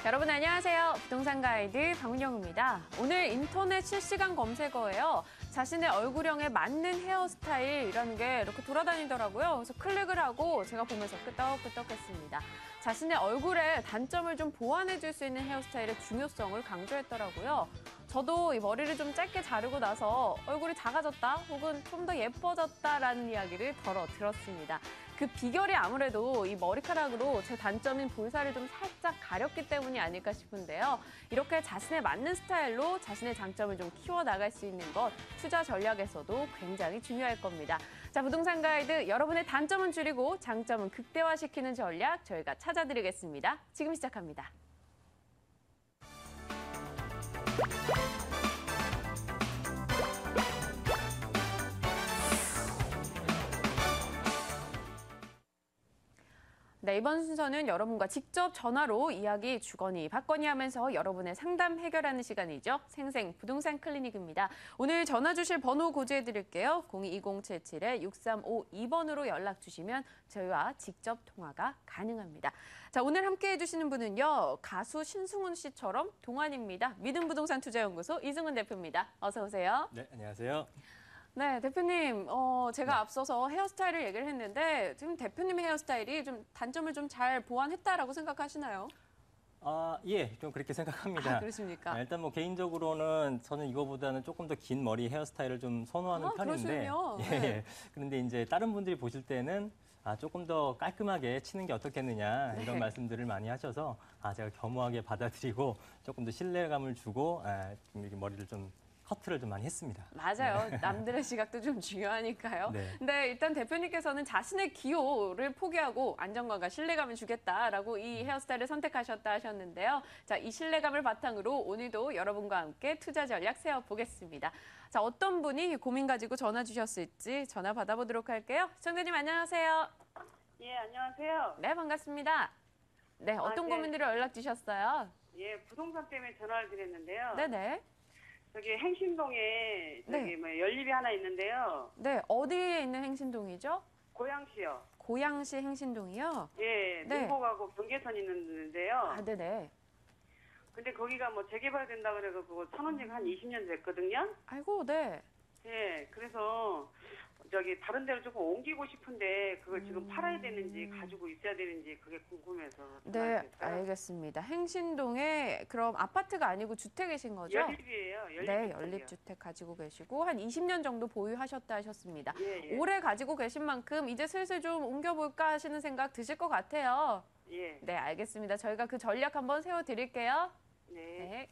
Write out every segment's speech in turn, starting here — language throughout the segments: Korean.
여러분 안녕하세요. 부동산 가이드 박은영입니다. 오늘 인터넷 실시간 검색어에요. 자신의 얼굴형에 맞는 헤어스타일이라는 게 이렇게 돌아다니더라고요. 그래서 클릭을 하고 제가 보면서 끄떡끄떡했습니다. 자신의 얼굴에 단점을 좀 보완해줄 수 있는 헤어스타일의 중요성을 강조했더라고요. 저도 이 머리를 좀 짧게 자르고 나서 얼굴이 작아졌다 혹은 좀 더 예뻐졌다라는 이야기를 덜어 들었습니다. 그 비결이 아무래도 이 머리카락으로 제 단점인 볼살을 좀 살짝 가렸기 때문이 아닐까 싶은데요. 이렇게 자신에 맞는 스타일로 자신의 장점을 좀 키워나갈 수 있는 것, 투자 전략에서도 굉장히 중요할 겁니다. 자, 부동산 가이드, 여러분의 단점은 줄이고 장점은 극대화시키는 전략 저희가 찾아드리겠습니다. 지금 시작합니다. 네, 이번 순서는 여러분과 직접 전화로 이야기 주거니 받거니 하면서 여러분의 상담 해결하는 시간이죠. 생생 부동산 클리닉입니다. 오늘 전화 주실 번호 고지해 드릴게요. 02-2077-6352번으로 연락 주시면 저희와 직접 통화가 가능합니다. 자, 오늘 함께해 주시는 분은요. 가수 신승훈 씨처럼 동안입니다. 믿음부동산 투자연구소 이승훈 대표입니다. 어서 오세요. 네, 안녕하세요. 네, 대표님, 제가 앞서서 헤어스타일을 얘기를 했는데 지금 대표님의 헤어스타일이 좀 단점을 좀 잘 보완했다라고 생각하시나요? 예, 좀 그렇게 생각합니다. 아, 그렇습니까? 일단 뭐 개인적으로는 저는 이거보다는 조금 더 긴 머리 헤어스타일을 좀 선호하는 편인데, 그러시군요. 예, 네. 그런데 이제 다른 분들이 보실 때는 조금 더 깔끔하게 치는 게 어떻겠느냐 이런 네. 말씀들을 많이 하셔서 제가 겸허하게 받아들이고 조금 더 신뢰감을 주고 좀 이렇게 머리를 좀 커트를 좀 많이 했습니다. 맞아요. 남들의 시각도 좀 중요하니까요. 네. 근데 일단 대표님께서는 자신의 기호를 포기하고 안정감과 신뢰감을 주겠다라고 이 헤어스타일을 선택하셨다 하셨는데요. 자, 이 신뢰감을 바탕으로 오늘도 여러분과 함께 투자 전략 세워보겠습니다. 자, 어떤 분이 고민 가지고 전화 주셨을지 전화 받아보도록 할게요. 시청자님 안녕하세요. 예, 안녕하세요. 네, 반갑습니다. 네, 어떤 네. 고민들을 연락 주셨어요? 예, 부동산 때문에 전화를 드렸는데요. 네네. 저기 행신동에 저기 네. 뭐 연립이 하나 있는데요. 네, 어디에 있는 행신동이죠? 고양시요. 고양시 행신동이요? 예, 네. 능곡하고 경계선 있는데요. 아, 네네. 근데 거기가 뭐 재개발된다 그래가지고 천원 지가 한 20년 됐거든요. 아이고, 네. 예, 그래서 저기 다른 데로 조금 옮기고 싶은데 그걸 지금 팔아야 되는지 가지고 있어야 되는지 그게 궁금해서. 네, 전화드렸어요. 알겠습니다. 행신동에 그럼 아파트가 아니고 주택이신 거죠? 연립이에요. 네, 연립주택 가지고 계시고 한 20년 정도 보유하셨다 하셨습니다. 예, 예. 오래 가지고 계신 만큼 이제 슬슬 좀 옮겨볼까 하시는 생각 드실 것 같아요. 예. 네, 알겠습니다. 저희가 그 전략 한번 세워드릴게요. 네. 네.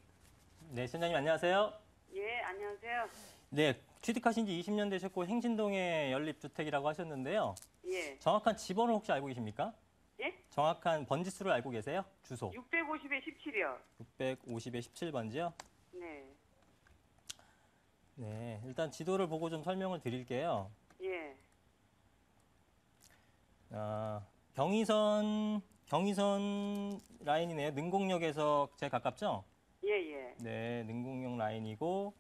네, 시청자님 안녕하세요. 예, 안녕하세요. 네, 취직하신 지 20년 되셨고 행신동의 연립주택이라고 하셨는데요. 예. 정확한 집번호 혹시 알고 계십니까? 예? 정확한 번지수를 알고 계세요? 주소. 650에 17이요. 650에 17번지요? 네. 네, 일단 지도를 보고 좀 설명을 드릴게요. 예. 경의선 라인이네요. 능곡역에서 제일 가깝죠? 예, 예. 네, 능곡역 라인이고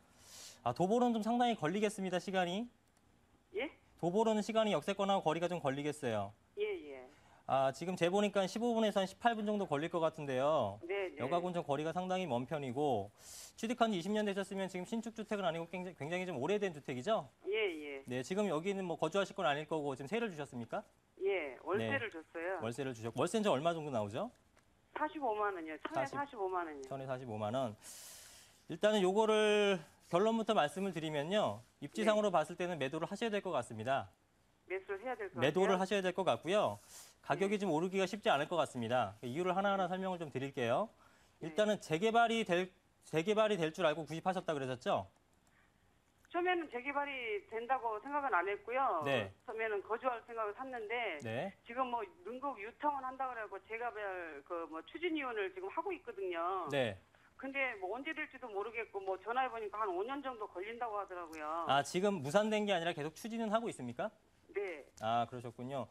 도보로는 좀 상당히 걸리겠습니다, 시간이. 예? 도보로는 시간이 역세권하고 거리가 좀 걸리겠어요. 예, 예. 지금 재보니까 15분에서 한 18분 정도 걸릴 것 같은데요. 네, 네. 여가군 좀 거리가 상당히 먼 편이고 취득한 지 20년 되셨으면 지금 신축 주택은 아니고 굉장히 좀 오래된 주택이죠? 예, 예. 네, 지금 여기는 뭐 거주하실 건 아닐 거고 지금 세를 주셨습니까? 예, 월세를 줬어요. 월세를 주셨고 월세는 저 얼마 정도 나오죠? 45만 원이요. 천에 40. 45만 원이요. 전에 45만 원. 일단은 요거를 결론부터 말씀을 드리면요. 입지상으로 봤을 때는 매도를 하셔야 될 것 같습니다. 매수를 해야 될 것 같아요. 매도를 하셔야 될 것 같고요. 가격이 좀 오르기가 쉽지 않을 것 같습니다. 이유를 하나하나 설명을 좀 드릴게요. 일단은 재개발이 될 줄 알고 구입하셨다 그러셨죠? 처음에는 재개발이 된다고 생각은 안 했고요. 네. 처음에는 거주할 생각을 샀는데 네. 지금 뭐 능곡 유타운 한다 그래고 재개발 그 뭐 추진위원을 지금 하고 있거든요. 네. 근데 뭐 언제 될지도 모르겠고 뭐 전화해 보니까 한 5년 정도 걸린다고 하더라고요. 지금 무산된 게 아니라 계속 추진은 하고 있습니까? 네. 그러셨군요.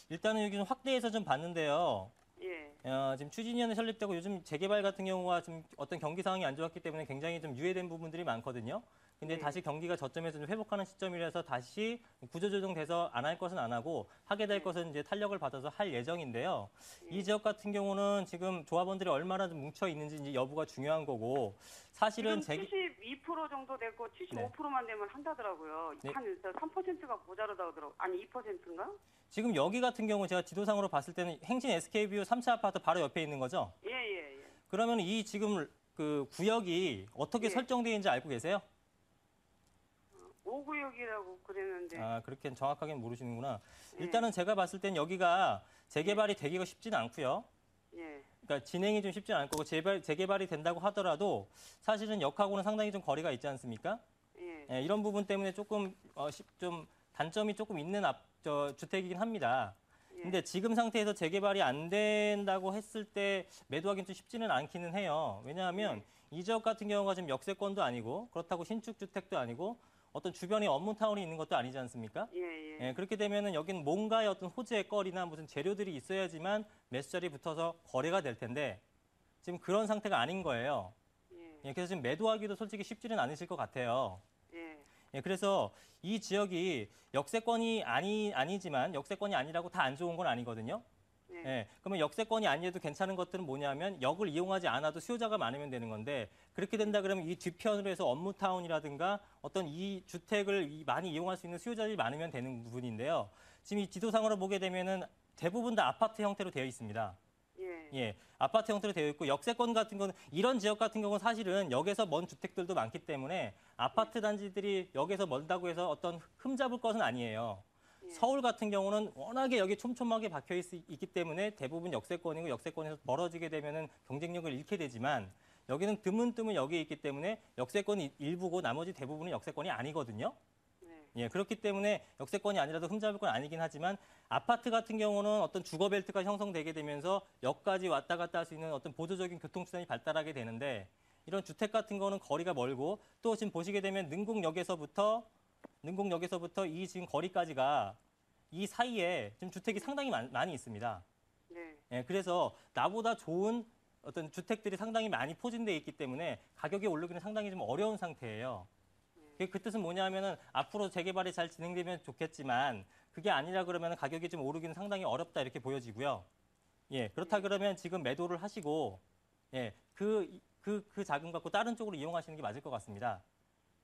일단은 여기 좀 확대해서 좀 봤는데요. 예. 지금 추진위원회 설립되고 요즘 재개발 같은 경우가 좀 어떤 경기 상황이 안 좋았기 때문에 굉장히 좀 유예된 부분들이 많거든요. 근데 네. 다시 경기가 저점에서 좀 회복하는 시점이라서 다시 구조조정돼서 안 할 것은 안 하고 하게 될 네. 것은 이제 탄력을 받아서 할 예정인데요. 예. 이 지역 같은 경우는 지금 조합원들이 얼마나 좀 뭉쳐 있는지 이제 여부가 중요한 거고 사실은 지금 72% 정도 되고 75%만 되면 한다더라고요. 네. 한 3%가 모자르다 하더라고요. 아니 2%인가? 지금 여기 같은 경우 제가 지도상으로 봤을 때는 행진 SK뷰 3차 아파트 바로 옆에 있는 거죠. 예. 그러면 이 지금 그 구역이 어떻게 예. 설정되어 있는지 알고 계세요? 5구역이라고 그랬는데. 아, 그렇게 정확하게는 모르시는구나. 예. 일단은 제가 봤을 땐 여기가 재개발이 되기가 쉽지는 않고요. 예. 그러니까 진행이 좀 쉽지 않을 거고 재개발이 된다고 하더라도 사실은 역하고는 상당히 좀 거리가 있지 않습니까? 예. 예, 이런 부분 때문에 조금 좀 단점이 조금 있는 주택이긴 합니다. 예. 근데 지금 상태에서 재개발이 안 된다고 했을 때 매도하기는 좀 쉽지는 않기는 해요. 왜냐하면 이 지역 같은 경우가 지금 역세권도 아니고 그렇다고 신축 주택도 아니고 어떤 주변에 업무타운이 있는 것도 아니지 않습니까? 예. 예, 그렇게 되면은 여기는 뭔가의 어떤 호재거리나 무슨 재료들이 있어야지만 매수자리 붙어서 거래가 될 텐데 지금 그런 상태가 아닌 거예요. 예. 예, 그래서 지금 매도하기도 솔직히 쉽지는 않으실 것 같아요. 예. 예, 그래서 이 지역이 역세권이 아니지만 역세권이 아니라고 다 안 좋은 건 아니거든요. 예. 예, 그러면 역세권이 아니어도 괜찮은 것들은 뭐냐면 역을 이용하지 않아도 수요자가 많으면 되는 건데 그렇게 된다 그러면 이 뒤편으로 해서 업무타운이라든가 어떤 이 주택을 많이 이용할 수 있는 수요자들이 많으면 되는 부분인데요. 지금 이 지도상으로 보게 되면은 대부분 다 아파트 형태로 되어 있습니다. 예. 예, 아파트 형태로 되어 있고 역세권 같은 경우는 이런 지역 같은 경우는 사실은 역에서 먼 주택들도 많기 때문에 아파트 단지들이 역에서 멀다고 해서 어떤 흠잡을 것은 아니에요. 서울 같은 경우는 워낙에 여기 촘촘하게 박혀 있기 때문에 대부분 역세권이고 역세권에서 멀어지게 되면은 경쟁력을 잃게 되지만 여기는 드문드문 여기에 있기 때문에 역세권이 일부고 나머지 대부분은 역세권이 아니거든요. 네. 예, 그렇기 때문에 역세권이 아니라도 흠잡을 건 아니긴 하지만 아파트 같은 경우는 어떤 주거벨트가 형성되게 되면서 역까지 왔다 갔다 할 수 있는 어떤 보조적인 교통수단이 발달하게 되는데 이런 주택 같은 거는 거리가 멀고 또 지금 보시게 되면 능곡역에서부터 이 지금 거리까지가 이 사이에 지금 주택이 상당히 많이 있습니다. 네. 예, 그래서 나보다 좋은 어떤 주택들이 상당히 많이 포진되어 있기 때문에 가격이 오르기는 상당히 좀 어려운 상태예요. 그 뜻은 뭐냐면은 앞으로 재개발이 잘 진행되면 좋겠지만 그게 아니라 그러면 가격이 좀 오르기는 상당히 어렵다 이렇게 보여지고요. 예, 그렇다 그러면 지금 매도를 하시고 예, 그 자금 갖고 다른 쪽으로 이용하시는 게 맞을 것 같습니다.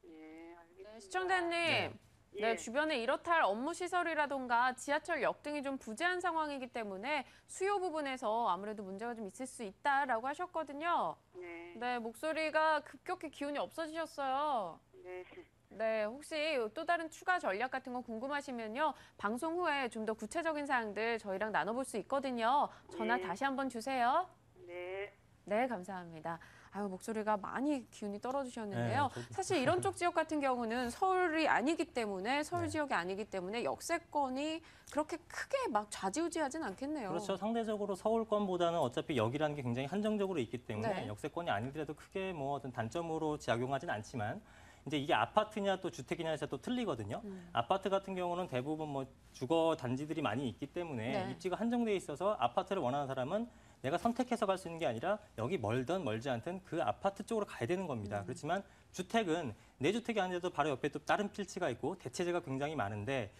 예. 알겠습니다. 네, 시청자님. 네. 네, 예. 주변에 이렇다 할 업무 시설이라던가 지하철역 등이 좀 부재한 상황이기 때문에 수요 부분에서 아무래도 문제가 좀 있을 수 있다라고 하셨거든요. 네. 네, 목소리가 급격히 기운이 없어지셨어요. 네. 네, 혹시 또 다른 추가 전략 같은 거 궁금하시면요. 방송 후에 좀 더 구체적인 사항들 저희랑 나눠볼 수 있거든요. 전화 네. 다시 한번 주세요. 네. 네, 감사합니다. 아유, 목소리가 많이 기운이 떨어지셨는데요. 네, 저도. 사실 이런 쪽 지역 같은 경우는 서울이 아니기 때문에 서울 네. 지역이 아니기 때문에 역세권이 그렇게 크게 막 좌지우지하진 않겠네요. 그렇죠. 상대적으로 서울권보다는 어차피 역이라는 게 굉장히 한정적으로 있기 때문에 네. 역세권이 아니더라도 크게 뭐 어떤 단점으로 작용하진 않지만 이제 이게 아파트냐 또 주택이냐에서 또 틀리거든요. 아파트 같은 경우는 대부분 뭐 주거 단지들이 많이 있기 때문에 네. 입지가 한정돼 있어서 아파트를 원하는 사람은 내가 선택해서 갈 수 있는 게 아니라 여기 멀든 멀지 않든 그 아파트 쪽으로 가야 되는 겁니다. 그렇지만 주택은 내 주택이 아니라도 바로 옆에 또 다른 필지가 있고 대체재가 굉장히 많은데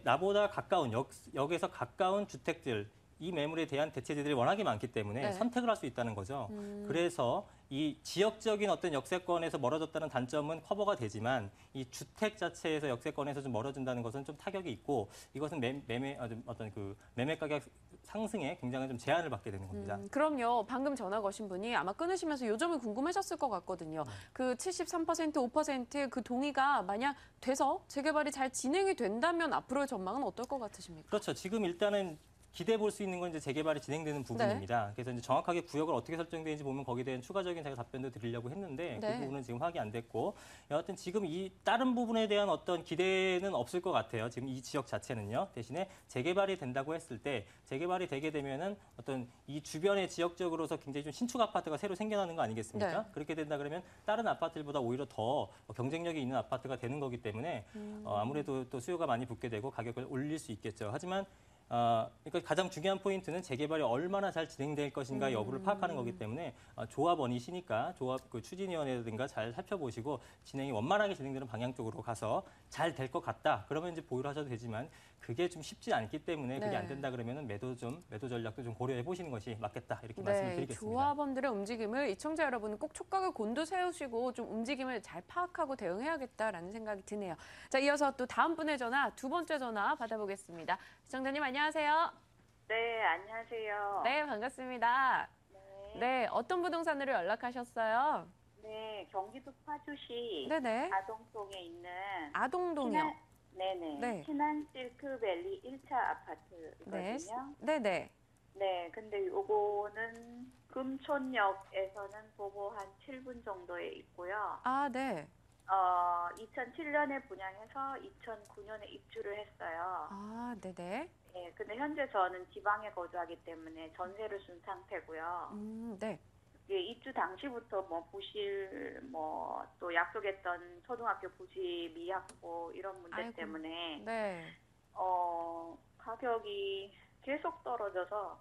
나보다 가까운 역에서 가까운 주택들 이 매물에 대한 대체재들이 워낙에 많기 때문에 네. 선택을 할 수 있다는 거죠. 그래서 이 지역적인 어떤 역세권에서 멀어졌다는 단점은 커버가 되지만 이 주택 자체에서 역세권에서 좀 멀어진다는 것은 좀 타격이 있고 이것은 매매 가격 상승에 굉장히 좀 제한을 받게 되는 겁니다. 그럼요. 방금 전화 거신 분이 아마 끊으시면서 요점을 궁금하셨을 것 같거든요. 그 73%, 5%그 동의가 만약 돼서 재개발이 잘 진행이 된다면 앞으로의 전망은 어떨 것 같으십니까? 그렇죠. 지금 일단은 기대해 볼 수 있는 건 이제 재개발이 진행되는 부분입니다. 그래서 이제 정확하게 구역을 어떻게 설정되는지 보면 거기에 대한 추가적인 제가 답변도 드리려고 했는데 네. 그 부분은 지금 확인이 안 됐고 여하튼 지금 이 다른 부분에 대한 어떤 기대는 없을 것 같아요. 지금 이 지역 자체는요. 대신에 재개발이 된다고 했을 때 재개발이 되게 되면은 어떤 이 주변의 지역적으로서 굉장히 좀 신축 아파트가 새로 생겨나는 거 아니겠습니까? 네. 그렇게 된다 그러면 다른 아파트들보다 오히려 더 경쟁력이 있는 아파트가 되는 거기 때문에 아무래도 또 수요가 많이 붙게 되고 가격을 올릴 수 있겠죠. 하지만 그러니까 가장 중요한 포인트는 재개발이 얼마나 잘 진행될 것인가 여부를 파악하는 거기 때문에 조합원이시니까 조합 그 추진위원회라든가 잘 살펴보시고 진행이 원만하게 진행되는 방향 쪽으로 가서 잘 될 것 같다. 그러면 이제 보유를 하셔도 되지만 그게 좀 쉽지 않기 때문에 그게 네. 안 된다 그러면은 매도 전략도 좀 고려해 보시는 것이 맞겠다. 이렇게 네, 말씀을 드리겠습니다. 조합원들의 움직임을 이청자 여러분은 꼭 촉각을 곤두세우시고 좀 움직임을 잘 파악하고 대응해야겠다라는 생각이 드네요. 자, 이어서 또 다음 분의 전화, 두 번째 전화 받아보겠습니다. 시청자님 안녕하세요. 네, 안녕하세요. 네, 반갑습니다. 네, 네, 어떤 부동산으로 연락하셨어요? 네, 경기도 파주시 네네. 아동동에 있는 아동동이요. 네네. 네. 신한 실크밸리 1차 아파트거든요. 네네. 네, 근데 요거는 금촌역에서는 도보 한 7분 정도에 있고요. 아, 네. 2007년에 분양해서 2009년에 입주를 했어요. 아, 네네. 네, 근데 현재 저는 지방에 거주하기 때문에 전세를 쓴 상태고요. 네. 예, 입주 당시부터 뭐 부실 뭐 또 약속했던 초등학교 부지 미확보 이런 문제 아이고. 때문에 네. 가격이 계속 떨어져서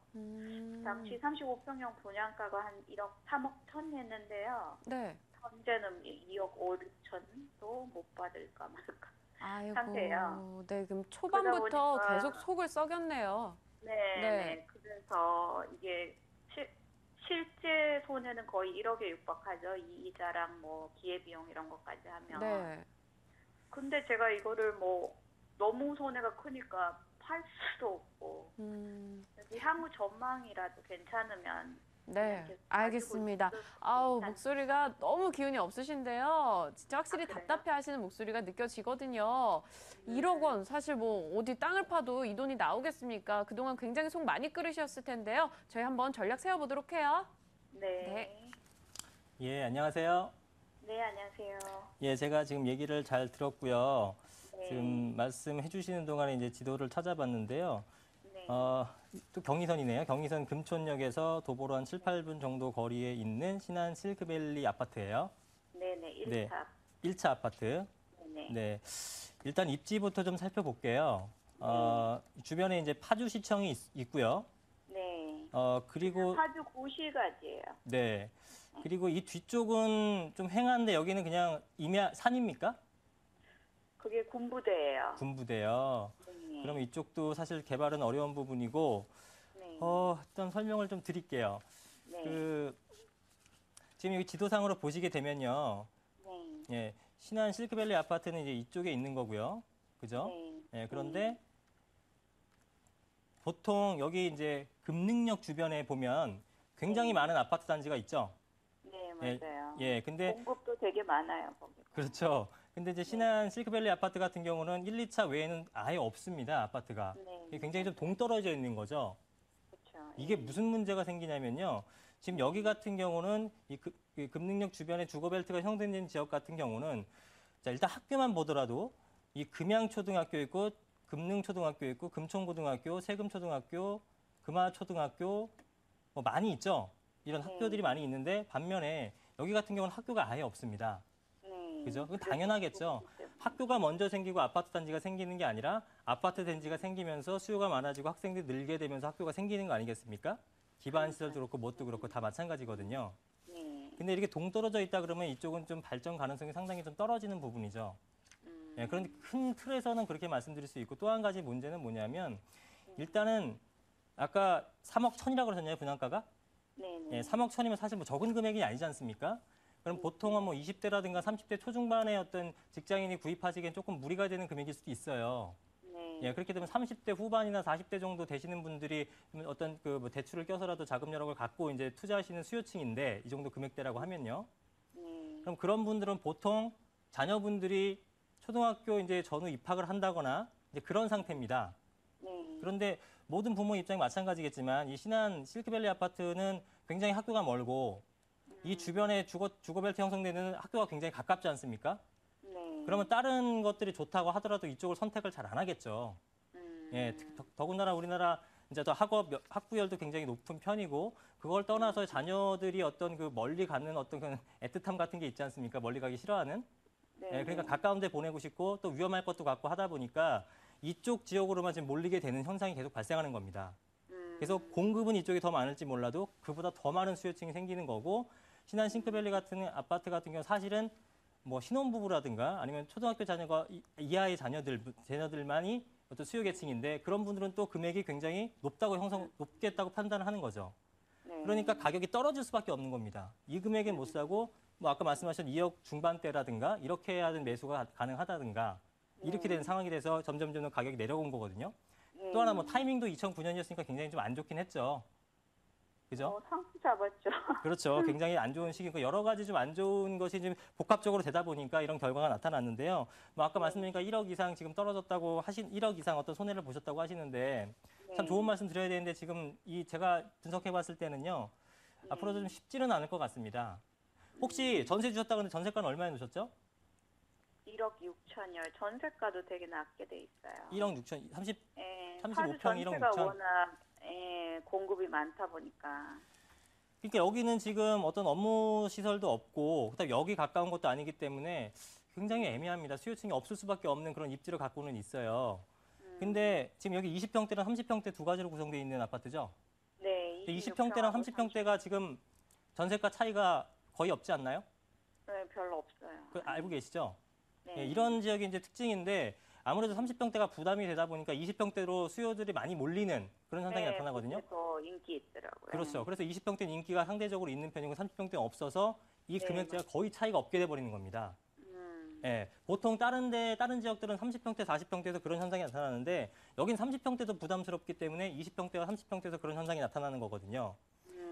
당시 음. 35평형 분양가가 한 1억 3억 천 했는데요. 네. 현재는 2억 5, 6천도 못 받을까 말까. 아이고. 상태예요. 네, 그럼 초반부터 보니까- 계속 속을 썩였네요. 네, 네. 네. 그래서 이게 실제 손해는 거의 1억에 육박하죠. 이자랑 뭐 기회비용 이런 것까지 하면. 네. 근데 제가 이거를 뭐 너무 손해가 크니까 팔 수도 없고 여기 향후 전망이라도 괜찮으면 네, 계속 알겠습니다. 가지고 있을 아우, 것 목소리가 너무 기운이 없으신데요. 진짜 확실히 그래요? 답답해 하시는 목소리가 느껴지거든요. 1억 원, 사실 뭐 어디 땅을 파도 이 돈이 나오겠습니까? 그동안 굉장히 속 많이 끓으셨을 텐데요. 저희 한번 전략 세워보도록 해요. 네. 예, 안녕하세요. 네, 안녕하세요. 예, 제가 지금 얘기를 잘 들었고요. 네. 지금 말씀해 주시는 동안에 이제 지도를 찾아봤는데요. 네. 또 경의선이네요. 경의선 금촌역에서 도보로 한 7, 8분 정도 거리에 있는 신한 실크밸리 아파트예요. 네네. 1차. 네. 1차 아파트. 네네. 네. 일단 입지부터 좀 살펴볼게요. 주변에 이제 파주시청이 있고요. 네. 그리고 파주 고시가지예요. 네. 그리고 이 뒤쪽은 좀 횡한데 여기는 그냥 산입니까? 그게 군부대예요. 군부대요. 네. 그러면 이쪽도 사실 개발은 어려운 부분이고 네. 일단 설명을 좀 드릴게요. 네. 지금 여기 지도상으로 보시게 되면요. 네. 예, 신한 실크밸리 아파트는 이제 이쪽에 있는 거고요. 그죠? 네. 예, 그런데 보통 여기 이제 금능역 주변에 보면 굉장히 많은 아파트 단지가 있죠. 네, 예, 맞아요. 예, 근데 공급도 되게 많아요, 거기. 그렇죠. 근데 이제 신한 실크밸리 아파트 같은 경우는 1, 2차 외에는 아예 없습니다. 아파트가. 네. 이게 굉장히 좀 동떨어져 있는 거죠. 그렇죠. 이게 무슨 문제가 생기냐면요. 지금 여기 같은 경우는 이 금능역 주변에 주거벨트가 형성된 지역 같은 경우는 자, 일단 학교만 보더라도 이 금양초등학교 있고 금능초등학교 있고 금촌고등학교, 세금초등학교, 금화초등학교 뭐 많이 있죠. 이런 학교들이 많이 있는데 반면에 여기 같은 경우는 학교가 아예 없습니다. 네. 그죠? 그건 당연하겠죠. 학교가 먼저 생기고 아파트 단지가 생기는 게 아니라 아파트 단지가 생기면서 수요가 많아지고 학생들이 늘게 되면서 학교가 생기는 거 아니겠습니까? 기반 시설도 그렇고 뭣도 그렇고 다 마찬가지거든요. 네. 근데 이렇게 동떨어져 있다 그러면 이쪽은 좀 발전 가능성이 상당히 좀 떨어지는 부분이죠. 예, 그런데 큰 틀에서는 그렇게 말씀드릴 수 있고 또 한 가지 문제는 뭐냐면 일단은 아까 3억 1천이라고 그러셨나요, 분양가가? 네. 예, 3억 1천이면 사실 뭐 적은 금액이 아니지 않습니까? 그럼 보통은 뭐 20대라든가 30대 초중반의 어떤 직장인이 구입하시기엔 조금 무리가 되는 금액일 수도 있어요. 네. 예, 그렇게 되면 30대 후반이나 40대 정도 되시는 분들이 어떤 그 뭐 대출을 껴서라도 자금 여력을 갖고 이제 투자하시는 수요층인데 이 정도 금액대라고 하면요. 네. 그럼 그런 분들은 보통 자녀분들이 초등학교 이제 전후 입학을 한다거나 이제 그런 상태입니다. 네. 그런데 모든 부모 입장이 마찬가지겠지만 이 신한 실크밸리 아파트는 굉장히 학교가 멀고 이 주변에 주거벨트 형성되는 학교가 굉장히 가깝지 않습니까? 네. 그러면 다른 것들이 좋다고 하더라도 이쪽을 선택을 잘 안 하겠죠. 예, 더군다나 우리나라 이제 더 학부열도 굉장히 높은 편이고 그걸 떠나서 자녀들이 어떤 그 멀리 가는 어떤 그 애틋함 같은 게 있지 않습니까? 멀리 가기 싫어하는. 네. 예, 그러니까 가까운 데 보내고 싶고 또 위험할 것도 같고 하다 보니까 이쪽 지역으로만 지금 몰리게 되는 현상이 계속 발생하는 겁니다. 그래서 공급은 이쪽이 더 많을지 몰라도 그보다 더 많은 수요층이 생기는 거고 신안 싱크밸리 같은 아파트 같은 경우 사실은 뭐 신혼부부라든가 아니면 초등학교 자녀가 이하의 자녀들만이 어떤 수요 계층인데 그런 분들은 또 금액이 굉장히 높겠다고 판단을 하는 거죠. 그러니까 가격이 떨어질 수밖에 없는 겁니다. 이 금액에 못 사고 뭐 아까 말씀하신 2억 중반대라든가 이렇게 해야 하는 매수가 가능하다든가 이렇게 되는 상황이 돼서 점점 가격이 내려온 거거든요. 또 하나 뭐 타이밍도 2009년이었으니까 굉장히 좀 안 좋긴 했죠. 그죠? 상승 잡았죠. 그렇죠. 굉장히 안 좋은 시기고 여러 가지 좀 안 좋은 것이 좀 복합적으로 되다 보니까 이런 결과가 나타났는데요. 뭐 아까 말씀드리니까 1억 이상 지금 떨어졌다고 1억 이상 어떤 손해를 보셨다고 하시는데 참 좋은 말씀 드려야 되는데 지금 제가 분석해 봤을 때는요. 앞으로도 좀 쉽지는 않을 것 같습니다. 혹시 전세 주셨다고 하는데 전세가는 얼마에 놓으셨죠? 1억 6천이요. 전세가도 되게 낮게 돼 있어요. 1억 6천, 35평 1억 전세가 6천. 워낙 공급이 많다 보니까. 그러니까 여기는 지금 어떤 업무 시설도 없고 그다음에 여기 가까운 것도 아니기 때문에 굉장히 애매합니다. 수요층이 없을 수밖에 없는 그런 입지를 갖고는 있어요. 근데 지금 여기 20평대랑 30평대 두 가지로 구성되어 있는 아파트죠? 네. 20평대랑 30평대가 지금 전세가 차이가 거의 없지 않나요? 네, 별로 없어요. 알고 계시죠? 네. 예, 이런 지역이 이제 특징인데 아무래도 30평대가 부담이 되다 보니까 20평대로 수요들이 많이 몰리는 그런 현상이 나타나거든요. 더 인기 있더라고요. 그렇죠. 그래서 20평대는 인기가 상대적으로 있는 편이고 30평대는 없어서 이 네, 금액대가 거의 차이가 없게 돼버리는 겁니다. 예, 보통 다른 지역들은 30평대, 40평대에서 그런 현상이 나타나는데 여긴 30평대도 부담스럽기 때문에 20평대와 30평대에서 그런 현상이 나타나는 거거든요.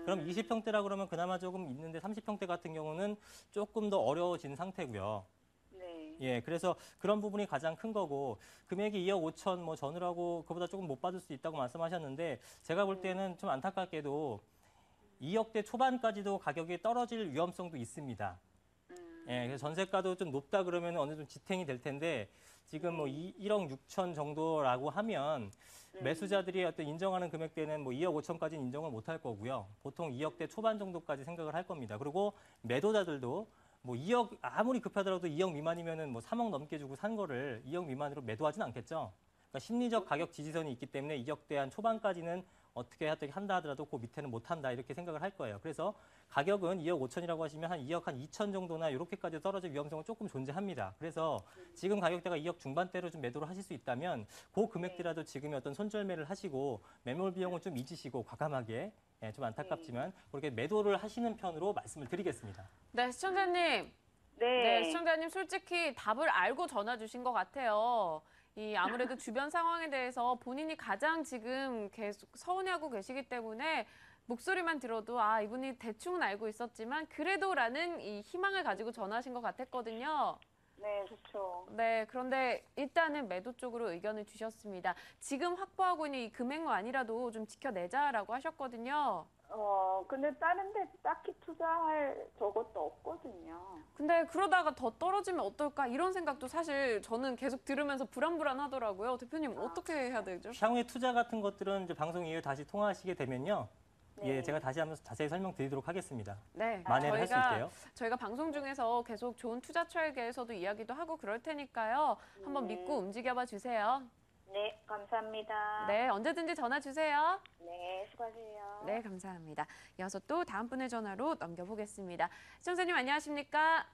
그럼 20평대라 그러면 그나마 조금 있는데 30평대 같은 경우는 조금 더 어려워진 상태고요. 네. 예, 그래서 그런 부분이 가장 큰 거고 금액이 2억 5천 뭐 전후라고 그보다 조금 못 받을 수 있다고 말씀하셨는데 제가 볼 때는 좀 안타깝게도 2억대 초반까지도 가격이 떨어질 위험성도 있습니다. 예, 그래서 전세가도 좀 높다 그러면 어느 정도 지탱이 될 텐데 지금 뭐 1억 6천 정도라고 하면 매수자들이 어떤 인정하는 금액대는 뭐 2억 5천까지는 인정을 못 할 거고요. 보통 2억대 초반 정도까지 생각을 할 겁니다. 그리고 매도자들도 뭐 2억 아무리 급하더라도 2억 미만이면은 뭐 3억 넘게 주고 산 거를 2억 미만으로 매도하진 않겠죠. 그러니까 심리적 가격 지지선이 있기 때문에 2억대 한 초반까지는 어떻게 한다 하더라도 그 밑에는 못 한다 이렇게 생각을 할 거예요. 그래서 가격은 2억 5천이라고 하시면 한 2억 한 2천 정도나 이렇게까지 떨어질 위험성은 조금 존재합니다. 그래서 지금 가격대가 2억 중반대로 좀 매도를 하실 수 있다면 그 금액대라도 지금의 어떤 손절매를 하시고 매몰 비용은 좀 잊으시고 과감하게 좀 안타깝지만 그렇게 매도를 하시는 편으로 말씀을 드리겠습니다. 네, 시청자님. 네, 시청자님 솔직히 답을 알고 전화 주신 것 같아요. 아무래도 주변 상황에 대해서 본인이 가장 지금 계속 서운해하고 계시기 때문에 목소리만 들어도 이분이 대충은 알고 있었지만 그래도라는 이 희망을 가지고 전화하신 것 같았거든요. 네, 그렇죠. 네, 그런데 일단은 매도 쪽으로 의견을 주셨습니다. 지금 확보하고 있는 이 금액만이라도 좀 지켜내자라고 하셨거든요. 근데 다른 데 딱히 투자할 저것도 없거든요. 근데 그러다가 더 떨어지면 어떨까 이런 생각도 사실 저는 계속 들으면서 불안하더라고요. 대표님 어떻게 해야 되죠? 향후에 투자 같은 것들은 이제 방송 이후에 다시 통화하시게 되면요. 예, 제가 다시 한번 자세히 설명드리도록 하겠습니다. 네, 만회를 할 수 있게요. 저희가 방송 중에서 계속 좋은 투자 철학에서도 이야기도 하고 그럴 테니까요. 한번 믿고 움직여봐 주세요. 네, 감사합니다. 네, 언제든지 전화 주세요. 네, 수고하세요. 네, 감사합니다. 이어서 또 다음 분의 전화로 넘겨보겠습니다. 시청자님 안녕하십니까?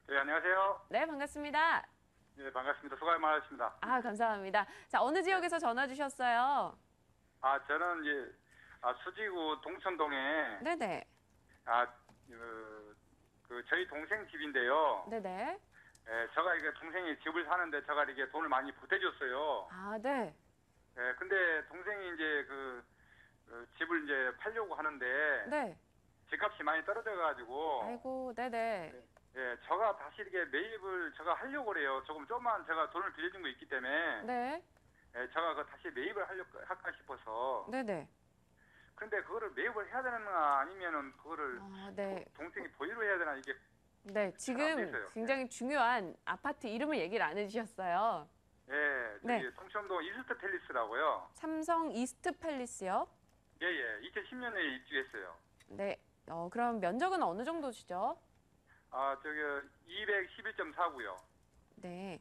네, 안녕하세요. 네, 반갑습니다. 네, 반갑습니다. 수고 많으십니다. 감사합니다. 자, 어느 지역에서 전화 주셨어요? 저는 이제 수지구 동천동에 네네. 저희 동생 집인데요. 네네. 제가 이게 동생이 집을 사는데 제가 이게 돈을 많이 보태줬어요. 네. 근데 동생이 이제 집을 이제 팔려고 하는데 네. 집값이 많이 떨어져가지고 아이고, 네네. 제가 다시 이렇게 매입을 제가 하려고 그래요. 조금만 제가 돈을 빌려준 거 있기 때문에 네. 제가 다시 매입을 할까 싶어서. 네네. 근데 그거를 매입을 해야 되나 아니면은 그거를 네. 동생이 보유로 해야 되나 이게. 네, 지금 굉장히 중요한 아파트 이름을 얘기를 안 해주셨어요. 저기 통천동 이스트 팰리스라고요. 삼성 이스트 팰리스요? 예. 2010년에 입주했어요. 네. 그럼 면적은 어느 정도시죠? 저기 211.4고요. 네.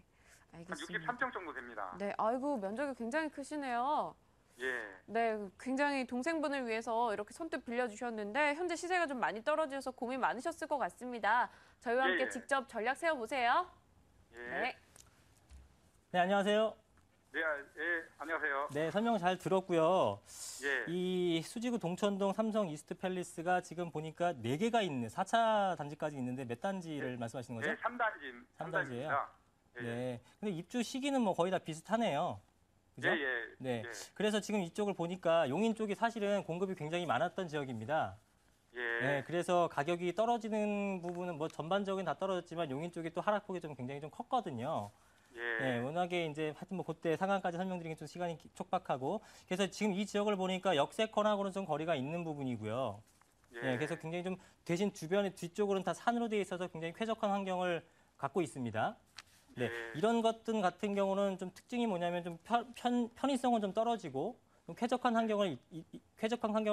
한 알겠습니다. 63평 정도 됩니다. 네, 아이고 면적이 굉장히 크시네요. 예. 네, 굉장히 동생분을 위해서 이렇게 선뜻 빌려주셨는데 현재 시세가 좀 많이 떨어져서 고민 많으셨을 것 같습니다. 저희와 예, 함께 예. 직접 전략 세워보세요. 예. 네. 네, 안녕하세요. 네, 예, 안녕하세요. 네, 설명 잘 들었고요. 예. 이 수지구 동천동 삼성 이스트 팰리스가 지금 보니까 4개가 있는 4차 단지까지 있는데 몇 단지를 말씀하시는 거죠? 네, 3단지, 삼단지예요? 3단지입니다. 예. 네. 근데 입주 시기는 뭐 거의 다 비슷하네요. 그죠? 예, 예. 네. 예. 그래서 지금 이쪽을 보니까 용인 쪽이 사실은 공급이 굉장히 많았던 지역입니다. 예. 네. 그래서 가격이 떨어지는 부분은 뭐 전반적인 다 떨어졌지만 용인 쪽이 또 하락폭이 좀 굉장히 좀 컸거든요. 예. 네, 워낙에 이제 하여튼 뭐 그때 상황까지 설명드리기 좀 시간이 촉박하고 그래서 지금 이 지역을 보니까 역세권하고는 좀 거리가 있는 부분이고요. 예. 네, 그래서 굉장히 좀 대신 주변에 뒤쪽으로는 다 산으로 되어 있어서 굉장히 쾌적한 환경을 갖고 있습니다. 네, 예. 이런 것들 같은 경우는 좀 특징이 뭐냐면 좀 편의성은 좀 떨어지고 좀 쾌적한 환경을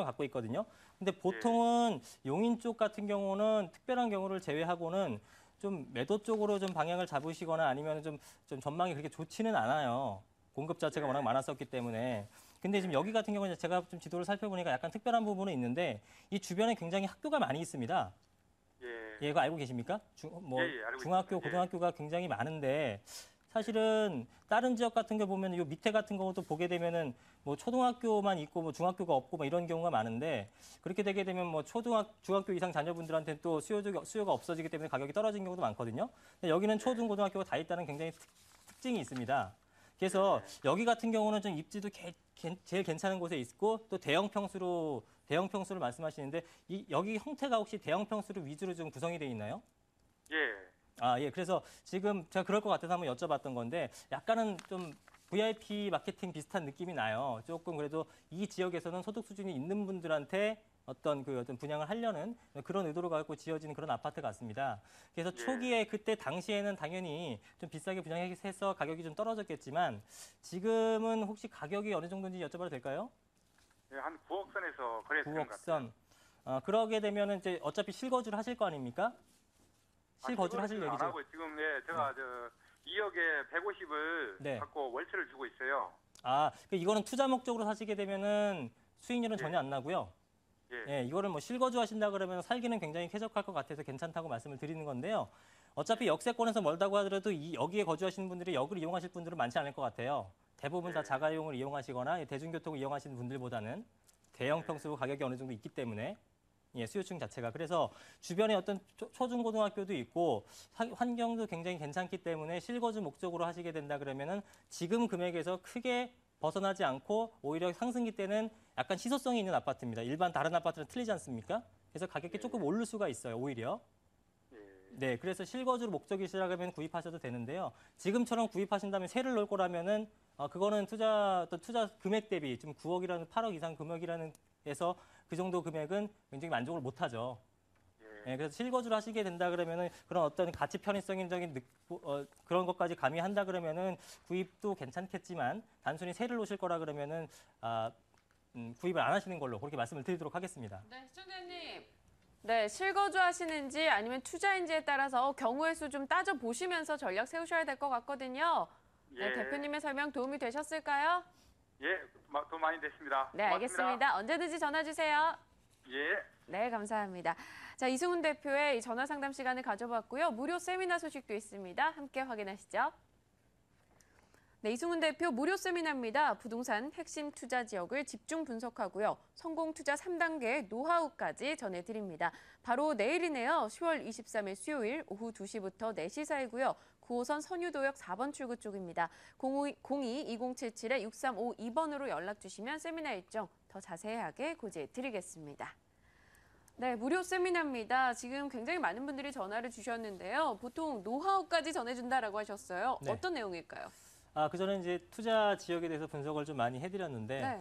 갖고 있거든요. 근데 보통은 용인 쪽 같은 경우는 특별한 경우를 제외하고는 좀 매도 쪽으로 좀 방향을 잡으시거나 아니면 좀 전망이 그렇게 좋지는 않아요. 공급 자체가 워낙 많았었기 때문에. 근데 지금 여기 같은 경우는 제가 좀 지도를 살펴보니까 약간 특별한 부분은 있는데 이 주변에 굉장히 학교가 많이 있습니다. 예. 예, 이거 알고 계십니까? 예, 알고 중학교, 있습니다. 고등학교가 굉장히 많은데 사실은 다른 지역 같은 거 보면 요 밑에 같은 경우도 보게 되면은 뭐 초등학교만 있고 뭐 중학교가 없고 뭐 이런 경우가 많은데 그렇게 되게 되면 뭐 중학교 이상 자녀분들한테는 또 수요가 없어지기 때문에 가격이 떨어진 경우도 많거든요. 근데 여기는 초등, 고등학교가 다 있다는 굉장히 특징이 있습니다. 그래서 여기 같은 경우는 좀 입지도 제일 괜찮은 곳에 있고 또 대형 평수를 말씀하시는데 여기 형태가 혹시 대형 평수를 위주로 좀 구성이 되어 있나요? 예. 아, 예. 그래서 지금 제가 그럴 것 같아서 한번 여쭤봤던 건데 약간은 좀 VIP 마케팅 비슷한 느낌이 나요. 조금 그래도 이 지역에서는 소득 수준이 있는 분들한테 어떤 분양을 하려는 그런 의도를 갖고 지어진 그런 아파트 같습니다. 그래서 예. 초기에 그때 당시에는 당연히 좀 비싸게 분양해서 가격이 좀 떨어졌겠지만 지금은 혹시 가격이 어느 정도인지 여쭤봐도 될까요? 예, 한 9억 선에서 거래되는 것 같아요. 9억 선. 그러게 되면은 이제 어차피 실거주를 하실 거 아닙니까? 실거주를 하실 안 얘기죠. 하고 지금 제가 2억에 150을 네. 갖고 월세를 주고 있어요. 이거는 투자 목적으로 사시게 되면은 수익률은 예. 전혀 안 나고요. 예. 예, 이거를 뭐 실거주 하신다 그러면 살기는 굉장히 쾌적할 것 같아서 괜찮다고 말씀을 드리는 건데요. 어차피 역세권에서 멀다고 하더라도 여기에 거주하시는 분들이 역을 이용하실 분들은 많지 않을 것 같아요. 대부분 다 자가용을 이용하시거나 대중교통을 이용하시는 분들보다는 대형 평수 가격이 어느 정도 있기 때문에 수요층 자체가. 그래서 주변에 어떤 초중고등학교도 있고 환경도 굉장히 괜찮기 때문에 실거주 목적으로 하시게 된다 그러면은 지금 금액에서 크게 벗어나지 않고 오히려 상승기 때는 약간 희소성이 있는 아파트입니다. 일반 다른 아파트는 틀리지 않습니까? 그래서 가격이 조금 오를 수가 있어요, 오히려. 네, 그래서 실거주 목적이시라면 구입하셔도 되는데요. 지금처럼 구입하신다면 세를 넣을 거라면은 그거는 투자 금액 대비 지금 9억이라는 8억 이상 금액이라는 해서 그 정도 금액은 굉장히 만족을 못하죠. 네, 그래서 실거주를 하시게 된다 그러면은 그런 어떤 가치 편의성적인 그런 것까지 가미한다 그러면은 구입도 괜찮겠지만 단순히 세를 놓으실 거라 그러면은 구입을 안 하시는 걸로 그렇게 말씀을 드리도록 하겠습니다. 네, 시청자님. 네, 실거주 하시는지 아니면 투자인지에 따라서 경우의 수 좀 따져 보시면서 전략 세우셔야 될 것 같거든요. 네, 예. 대표님의 설명 도움이 되셨을까요? 예, 돈 많이 됐습니다. 네, 알겠습니다. 언제든지 전화 주세요. 예. 네, 감사합니다. 자, 이승훈 대표의 이 전화 상담 시간을 가져봤고요. 무료 세미나 소식도 있습니다. 함께 확인하시죠. 네, 이승훈 대표 무료 세미나입니다. 부동산 핵심 투자 지역을 집중 분석하고요. 성공 투자 3단계 노하우까지 전해드립니다. 바로 내일이네요. 10월 23일 수요일 오후 2시부터 4시 사이고요. 9호선 선유도역 4번 출구 쪽입니다. 02-2077-6352번으로 연락 주시면 세미나 일정 더 자세하게 고지해드리겠습니다. 네, 무료 세미나입니다. 지금 굉장히 많은 분들이 전화를 주셨는데요. 보통 노하우까지 전해준다라고 하셨어요. 네. 어떤 내용일까요? 그전에 이제 투자 지역에 대해서 분석을 좀 많이 해드렸는데 네.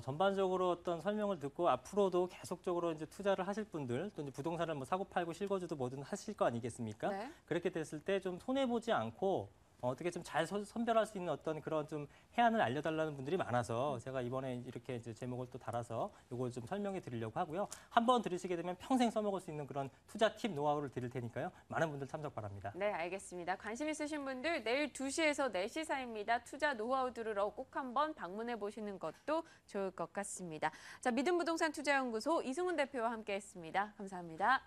전반적으로 어떤 설명을 듣고 앞으로도 계속적으로 이제 투자를 하실 분들 또 이제 부동산을 뭐 사고 팔고 실거주도 뭐든 하실 거 아니겠습니까? 네. 그렇게 됐을 때 좀 손해 보지 않고 어떻게 좀 잘 선별할 수 있는 어떤 그런 좀 해안을 알려달라는 분들이 많아서 제가 이번에 이렇게 이제 제목을 또 달아서 이걸 좀 설명해 드리려고 하고요. 한번 들으시게 되면 평생 써먹을 수 있는 그런 투자 팁 노하우를 드릴 테니까요. 많은 분들 참석 바랍니다. 네, 알겠습니다. 관심 있으신 분들 내일 2시에서 4시 사이입니다. 투자 노하우 들으러 꼭 한번 방문해 보시는 것도 좋을 것 같습니다. 자, 믿음부동산 투자연구소 이승훈 대표와 함께했습니다. 감사합니다.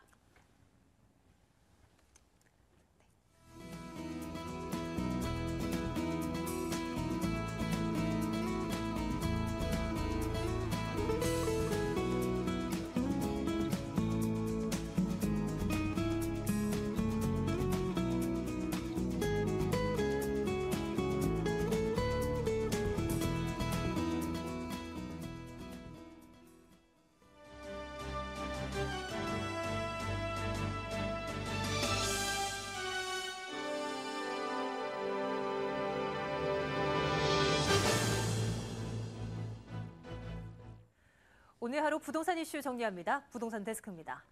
오늘 하루 부동산 이슈 정리합니다. 부동산 데스크입니다.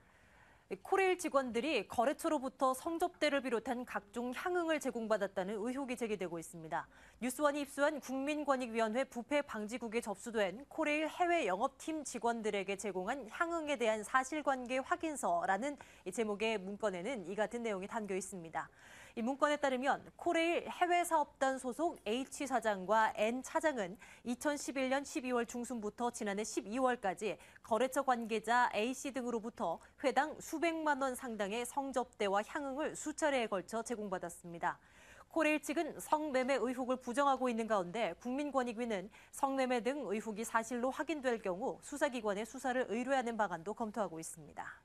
코레일 직원들이 거래처로부터 성접대를 비롯한 각종 향응을 제공받았다는 의혹이 제기되고 있습니다. 뉴스원이 입수한 국민권익위원회 부패방지국에 접수된 코레일 해외 영업팀 직원들에게 제공한 향응에 대한 사실관계 확인서라는 제목의 문건에는 이 같은 내용이 담겨 있습니다. 이 문건에 따르면 코레일 해외사업단 소속 H 사장과 N 차장은 2011년 12월 중순부터 지난해 12월까지 거래처 관계자 A씨 등으로부터 회당 수백만 원 상당의 성접대와 향응을 수차례에 걸쳐 제공받았습니다. 코레일 측은 성매매 의혹을 부정하고 있는 가운데 국민권익위는 성매매 등 의혹이 사실로 확인될 경우 수사기관에 수사를 의뢰하는 방안도 검토하고 있습니다.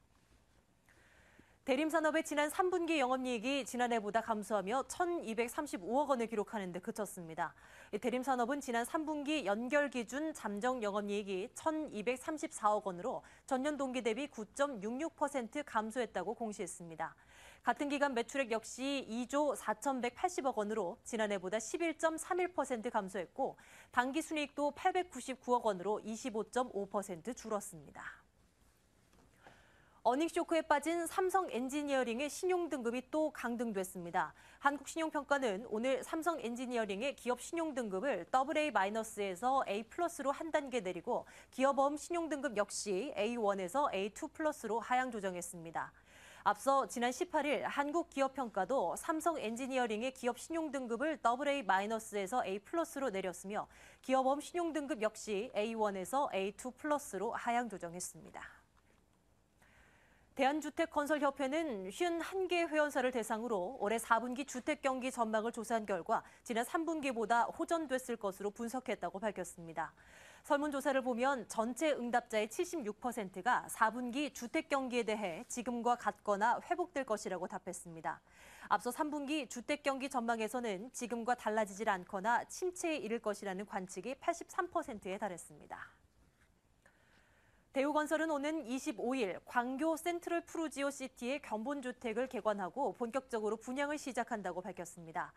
대림산업의 지난 3분기 영업이익이 지난해보다 감소하며 1,235억 원을 기록하는 데 그쳤습니다. 대림산업은 지난 3분기 연결 기준 잠정 영업이익이 1,234억 원으로 전년 동기 대비 9.66% 감소했다고 공시했습니다. 같은 기간 매출액 역시 2조 4,180억 원으로 지난해보다 11.31% 감소했고 당기순이익도 899억 원으로 25.5% 줄었습니다. 어닝쇼크에 빠진 삼성 엔지니어링의 신용등급이 또 강등됐습니다. 한국신용평가는 오늘 삼성 엔지니어링의 기업 신용등급을 AA-에서 A+로 한 단계 내리고 기업어음 신용등급 역시 A1에서 A2+로 하향 조정했습니다. 앞서 지난 18일 한국기업평가도 삼성 엔지니어링의 기업 신용등급을 AA-에서 A+로 내렸으며 기업어음 신용등급 역시 A1에서 A2+로 하향 조정했습니다. 대한주택건설협회는 51개 회원사를 대상으로 올해 4분기 주택경기 전망을 조사한 결과 지난 3분기보다 호전됐을 것으로 분석했다고 밝혔습니다. 설문조사를 보면 전체 응답자의 76%가 4분기 주택경기에 대해 지금과 같거나 회복될 것이라고 답했습니다. 앞서 3분기 주택경기 전망에서는 지금과 달라지질 않거나 침체에 이를 것이라는 관측이 83%에 달했습니다. 대우건설은 오는 25일 광교 센트럴 푸르지오 시티의 견본주택을 개관하고 본격적으로 분양을 시작한다고 밝혔습니다.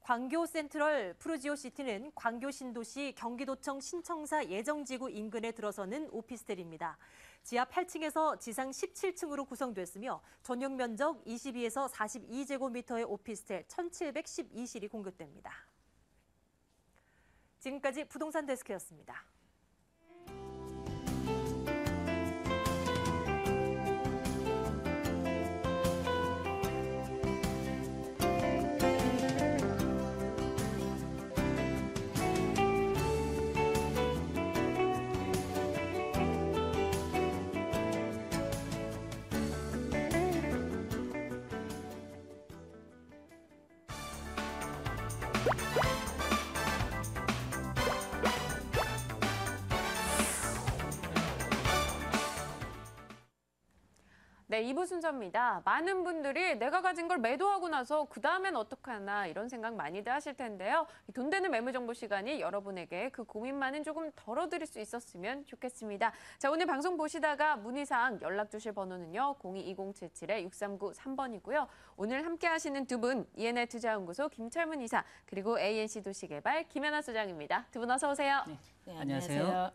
광교 센트럴 푸르지오 시티는 광교 신도시 경기도청 신청사 예정지구 인근에 들어서는 오피스텔입니다. 지하 8층에서 지상 17층으로 구성됐으며 전용 면적 22에서 42제곱미터의 오피스텔 1,712실이 공급됩니다. 지금까지 부동산 데스크였습니다. 네, 2부 순서입니다. 많은 분들이 내가 가진 걸 매도하고 나서 그 다음엔 어떡하나 이런 생각 많이들 하실 텐데요. 돈 되는 매물 정보 시간이 여러분에게 그 고민만은 조금 덜어드릴 수 있었으면 좋겠습니다. 자, 오늘 방송 보시다가 문의사항 연락 주실 번호는요. 022077-6393번이고요. 오늘 함께 하시는 두 분, ENL 투자연구소 김철문 이사 그리고 ANC 도시개발 김연아 소장입니다. 두 분 어서 오세요. 네, 안녕하세요.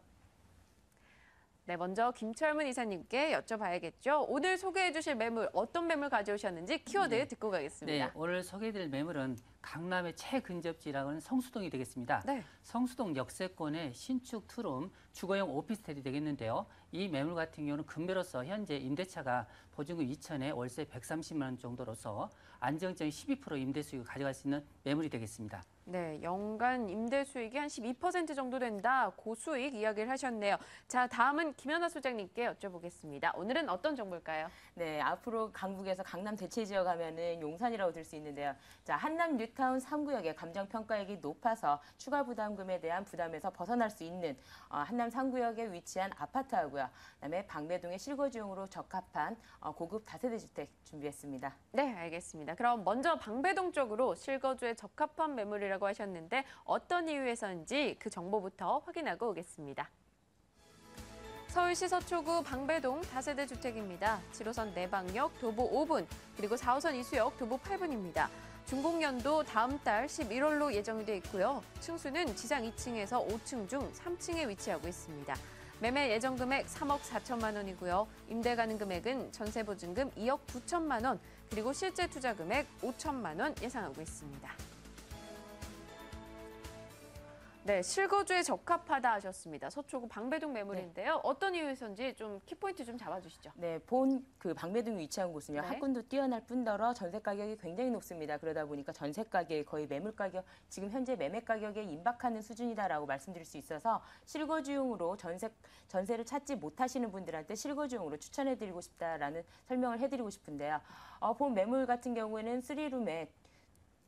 네, 먼저 김철문 이사님께 여쭤봐야겠죠. 오늘 소개해 주실 매물, 어떤 매물 가져오셨는지 키워드 듣고 가겠습니다. 네, 오늘 소개해드릴 매물은 강남의 최근접지라고 하는 성수동이 되겠습니다. 네. 성수동 역세권의 신축 투룸 주거용 오피스텔이 되겠는데요. 이 매물 같은 경우는 금매로서 현재 임대차가 보증금 2천에 월세 130만 원 정도로서 안정적인 12% 임대 수익을 가져갈 수 있는 매물이 되겠습니다. 네, 연간 임대 수익이 한 12% 정도 된다. 고수익 이야기를 하셨네요. 자, 다음은 김연아 소장님께 여쭤보겠습니다. 오늘은 어떤 정보일까요? 네, 앞으로 강북에서 강남 대체 지역 하면은 용산이라고 들 수 있는데요. 자, 한남 뉴타운 3구역의 감정 평가액이 높아서 추가 부담금에 대한 부담에서 벗어날 수 있는 한남 3구역에 위치한 아파트하고요. 그다음에 방배동의 실거주용으로 적합한 고급 다세대 주택 준비했습니다. 네, 알겠습니다. 그럼 먼저 방배동 쪽으로 실거주에 적합한 매물이라고 하셨는데 어떤 이유에서인지 그 정보부터 확인하고 오겠습니다. 서울시 서초구 방배동 다세대 주택입니다. 7호선 내방역 도보 5분, 그리고 4호선 이수역 도보 8분입니다. 준공연도 다음 달 11월로 예정이 돼 있고요. 층수는 지상 2층에서 5층 중 3층에 위치하고 있습니다. 매매 예정 금액 3억 4천만 원이고요. 임대 가능 금액은 전세 보증금 2억 9천만 원, 그리고 실제 투자 금액 5천만 원 예상하고 있습니다. 네, 실거주에 적합하다 하셨습니다. 서초구 방배동 매물인데요. 어떤 이유에서인지 좀 키포인트 좀 잡아주시죠. 네, 본 그 방배동이 위치한 곳은요. 네. 학군도 뛰어날 뿐더러 전세 가격이 굉장히 높습니다. 그러다 보니까 전세 가격이 거의 매물 가격, 지금 현재 매매 가격에 임박하는 수준이다라고 말씀드릴 수 있어서 실거주용으로 전세를 찾지 못하시는 분들한테 실거주용으로 추천해드리고 싶다라는 설명을 해드리고 싶은데요. 본 매물 같은 경우에는 3룸에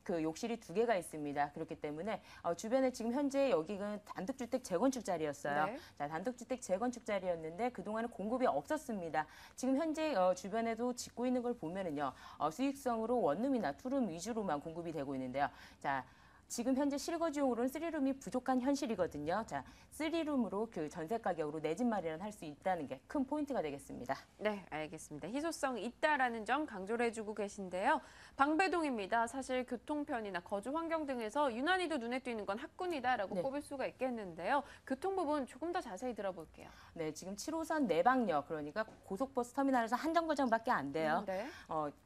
그 욕실이 2개가 있습니다. 그렇기 때문에 주변에 지금 현재 여기는 단독주택 재건축 자리였어요. 네. 자, 단독주택 재건축 자리였는데 그동안은 공급이 없었습니다. 지금 현재 주변에도 짓고 있는 걸 보면은요. 수익성으로 원룸이나 투룸 위주로만 공급이 되고 있는데요. 자, 지금 현재 실거주용으로는 3룸이 부족한 현실이거든요. 자, 3룸으로 그 전세 가격으로 내 집 마련을 할 수 있다는 게 큰 포인트가 되겠습니다. 네, 알겠습니다. 희소성이 있다라는 점 강조를 해주고 계신데요. 방배동입니다. 사실 교통편이나 거주 환경 등에서 유난히도 눈에 띄는 건 학군이다라고 네. 꼽을 수가 있겠는데요. 교통 부분 조금 더 자세히 들어볼게요. 네, 지금 7호선 내방역, 그러니까 고속버스 터미널에서 한 정거장밖에 안 돼요. 네.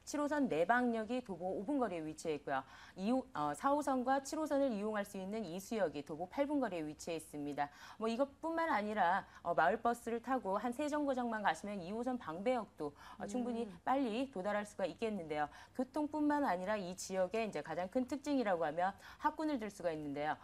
7호선 내방역이 도보 5분 거리에 위치해 있고요. 4호선과 7호선을 이용할 수 있는 이수역이 도보 8분 거리에 위치해 있습니다. 뭐 이것뿐만 아니라 마을버스를 타고 한 3정거장만 가시면 2호선 방배역도 충분히 빨리 도달할 수가 있겠는데요. 교통뿐만 아니라 이 지역의 이제 가장 큰 특징이라고 하면 학군을 들 수가 있는데요.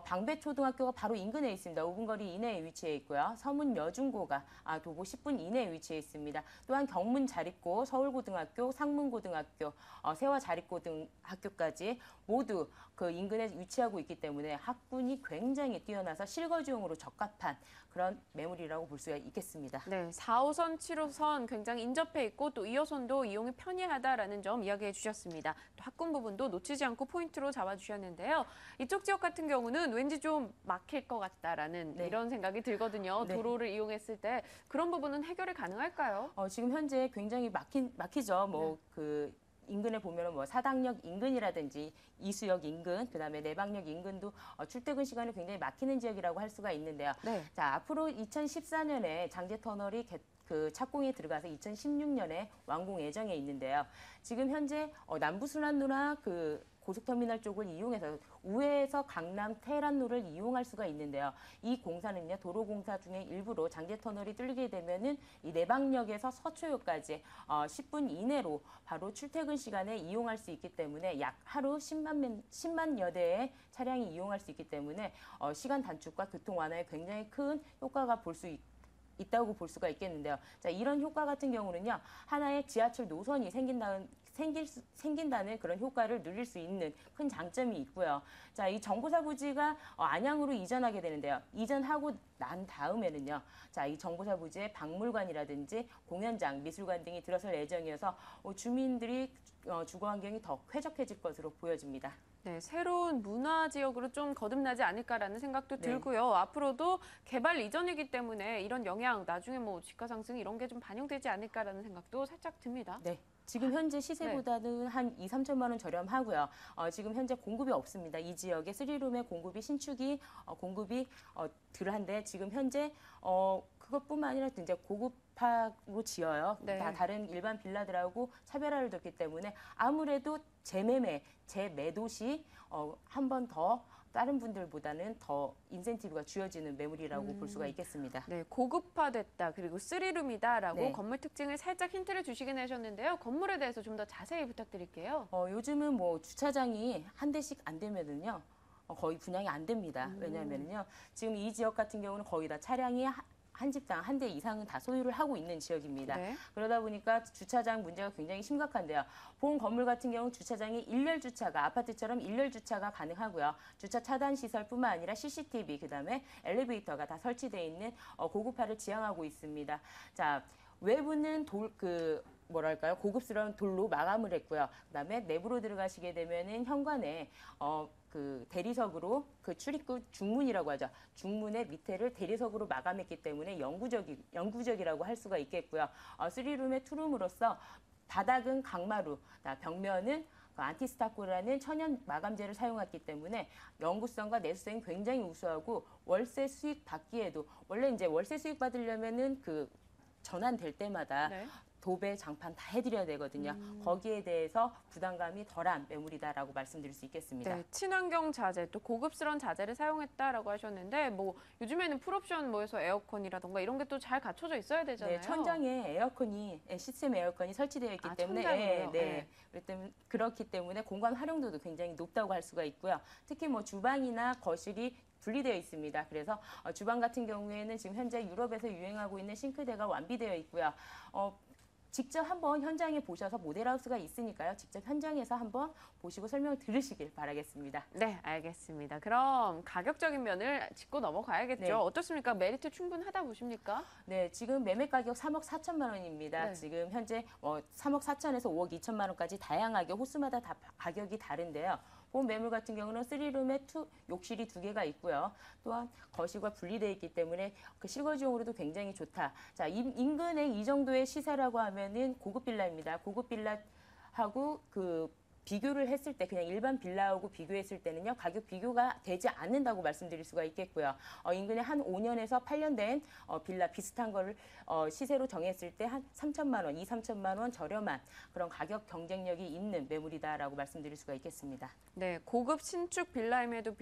방배초등학교가 바로 인근에 있습니다. 5분 거리 이내에 위치해 있고요. 서문여중고가 도보 10분 이내에 위치해 있습니다. 또한 경문자립고, 서울고등학교, 상문고등학교, 세화자립고등학교까지 모두 그 인근에 위치하고 있기 때문에 학군이 굉장히 뛰어나서 실거주용으로 적합한 그런 매물이라고 볼 수가 있겠습니다. 네, 4호선, 7호선 굉장히 인접해 있고 또 2호선도 이용이 편리하다라는 점 이야기해 주셨습니다. 또 학군 부분도 놓치지 않고 포인트로 잡아주셨는데요. 이쪽 지역 같은 경우는 왠지 좀 막힐 것 같다라는 네. 이런 생각이 들거든요. 네. 도로를 이용했을 때 그런 부분은 해결이 가능할까요? 지금 현재 굉장히 막히죠. 그 인근에 보면은 뭐 사당역 인근이라든지 이수역 인근, 그다음에 내방역 인근도 출퇴근 시간이 굉장히 막히는 지역이라고 할 수가 있는데요. 네. 자, 앞으로 2014년에 장제 터널이 그 착공에 들어가서 2016년에 완공 예정에 있는데요. 지금 현재 남부순환로나 그 고속터미널 쪽을 이용해서 우회해서 강남 테헤란로를 이용할 수가 있는데요. 이 공사는요, 도로공사 중에 일부로 장제터널이 뚫리게 되면은 이 내방역에서 서초역까지 10분 이내로 바로 출퇴근 시간에 이용할 수 있기 때문에 약 하루 10만여 대의 차량이 이용할 수 있기 때문에 시간 단축과 교통 완화에 굉장히 큰 효과가 있다고 볼 수가 있겠는데요. 자, 이런 효과 같은 경우는요, 하나의 지하철 노선이 생긴다는 그런 효과를 누릴 수 있는 큰 장점이 있고요. 자, 이 정보사 부지가 안양으로 이전하게 되는데요. 이전하고 난 다음에는요, 자, 이 정보사 부지에 박물관이라든지 공연장, 미술관 등이 들어설 예정이어서 주민들이 주거 환경이 더 쾌적해질 것으로 보여집니다. 네, 새로운 문화 지역으로 좀 거듭나지 않을까라는 생각도 네. 들고요. 앞으로도 개발 이전이기 때문에 이런 영향, 나중에 뭐 집가 상승 이런 게 좀 반영되지 않을까라는 생각도 살짝 듭니다. 네. 지금 현재 시세보다는 한 2, 3천만 원 저렴하고요. 지금 현재 공급이 없습니다. 이 지역에 3룸의 공급이 신축이 공급이 덜한데 지금 현재 그것뿐만 아니라 이제 고급화로 지어요. 네. 다 다른 일반 빌라들하고 차별화를 뒀기 때문에 아무래도 재매도 시 한 번 더 다른 분들보다는 더 인센티브가 주어지는 매물이라고 볼 수가 있겠습니다. 네, 고급화됐다. 그리고 3룸이다라고 네. 건물 특징을 살짝 힌트를 주시긴 하셨는데요. 건물에 대해서 좀 더 자세히 부탁드릴게요. 요즘은 뭐 주차장이 한 대씩 안 되면은요. 거의 분양이 안 됩니다. 왜냐하면요. 지금 이 지역 같은 경우는 거의 다 차량이 한 집당 한 대 이상은 다 소유를 하고 있는 지역입니다. 네. 그러다 보니까 주차장 문제가 굉장히 심각한데요. 본 건물 같은 경우 주차장이 일렬 주차가 아파트처럼 일렬 주차가 가능하고요. 주차 차단 시설뿐만 아니라 CCTV 그다음에 엘리베이터가 다 설치되어 있는 고급화를 지향하고 있습니다. 자, 외부는 뭐랄까요? 고급스러운 돌로 마감을 했고요. 그다음에 내부로 들어가시게 되면은 현관에 그 대리석으로 그 출입구 중문이라고 하죠. 중문의 밑에를 대리석으로 마감했기 때문에 영구적이라고 할 수가 있겠고요. 3룸의 투룸으로서 바닥은 강마루, 벽면은 안티스타코라는 천연 마감재를 사용했기 때문에 영구성과 내수성이 굉장히 우수하고 월세 수익 받기에도 원래 이제 월세 수익 받으려면은 그 전환될 때마다 네. 도배, 장판 다 해드려야 되거든요. 거기에 대해서 부담감이 덜한 매물이다라고 말씀드릴 수 있겠습니다. 네, 친환경 자재, 또 고급스러운 자재를 사용했다라고 하셨는데 뭐 요즘에는 풀옵션 뭐에서 에어컨이라던가 이런 게 또 잘 갖춰져 있어야 되잖아요. 네, 천장에 시스템 에어컨이 설치되어 있기 때문에 천장에요? 네. 그렇기 때문에 공간 활용도도 굉장히 높다고 할 수가 있고요. 특히 뭐 주방이나 거실이 분리되어 있습니다. 그래서 주방 같은 경우에는 지금 현재 유럽에서 유행하고 있는 싱크대가 완비되어 있고요. 직접 한번 현장에 보셔서 모델하우스가 있으니까요. 직접 현장에서 한번 보시고 설명을 들으시길 바라겠습니다. 네, 알겠습니다. 그럼 가격적인 면을 짚고 넘어가야겠죠. 네. 어떻습니까? 메리트 충분하다 보십니까? 네, 지금 매매 가격 3억 4천만 원입니다. 네. 지금 현재 3억 4천에서 5억 2천만 원까지 다양하게 호수마다 다 가격이 다른데요. 본 매물 같은 경우는 3룸에 욕실이 2개가 있고요. 또한 거실과 분리되어 있기 때문에 그 실거주용으로도 굉장히 좋다. 자, 인근에 이 정도의 시세라고 하면은 고급 빌라입니다. 고급 빌라하고 비교를 했을 때 그냥 일반 빌라하고 비교했을 때는요. 가격 비교가 되지 않는다고 말씀드릴 수가 있겠고요. 인근에 한 5년에서 8년 된 빌라 비슷한 거를 시세로 정했을 때 한 3천만 원, 3천만 원 저렴한 그런 가격 경쟁력이 있는 매물이다라고 말씀드릴 수가 있겠습니다. 네, 고급 신축 빌라임에도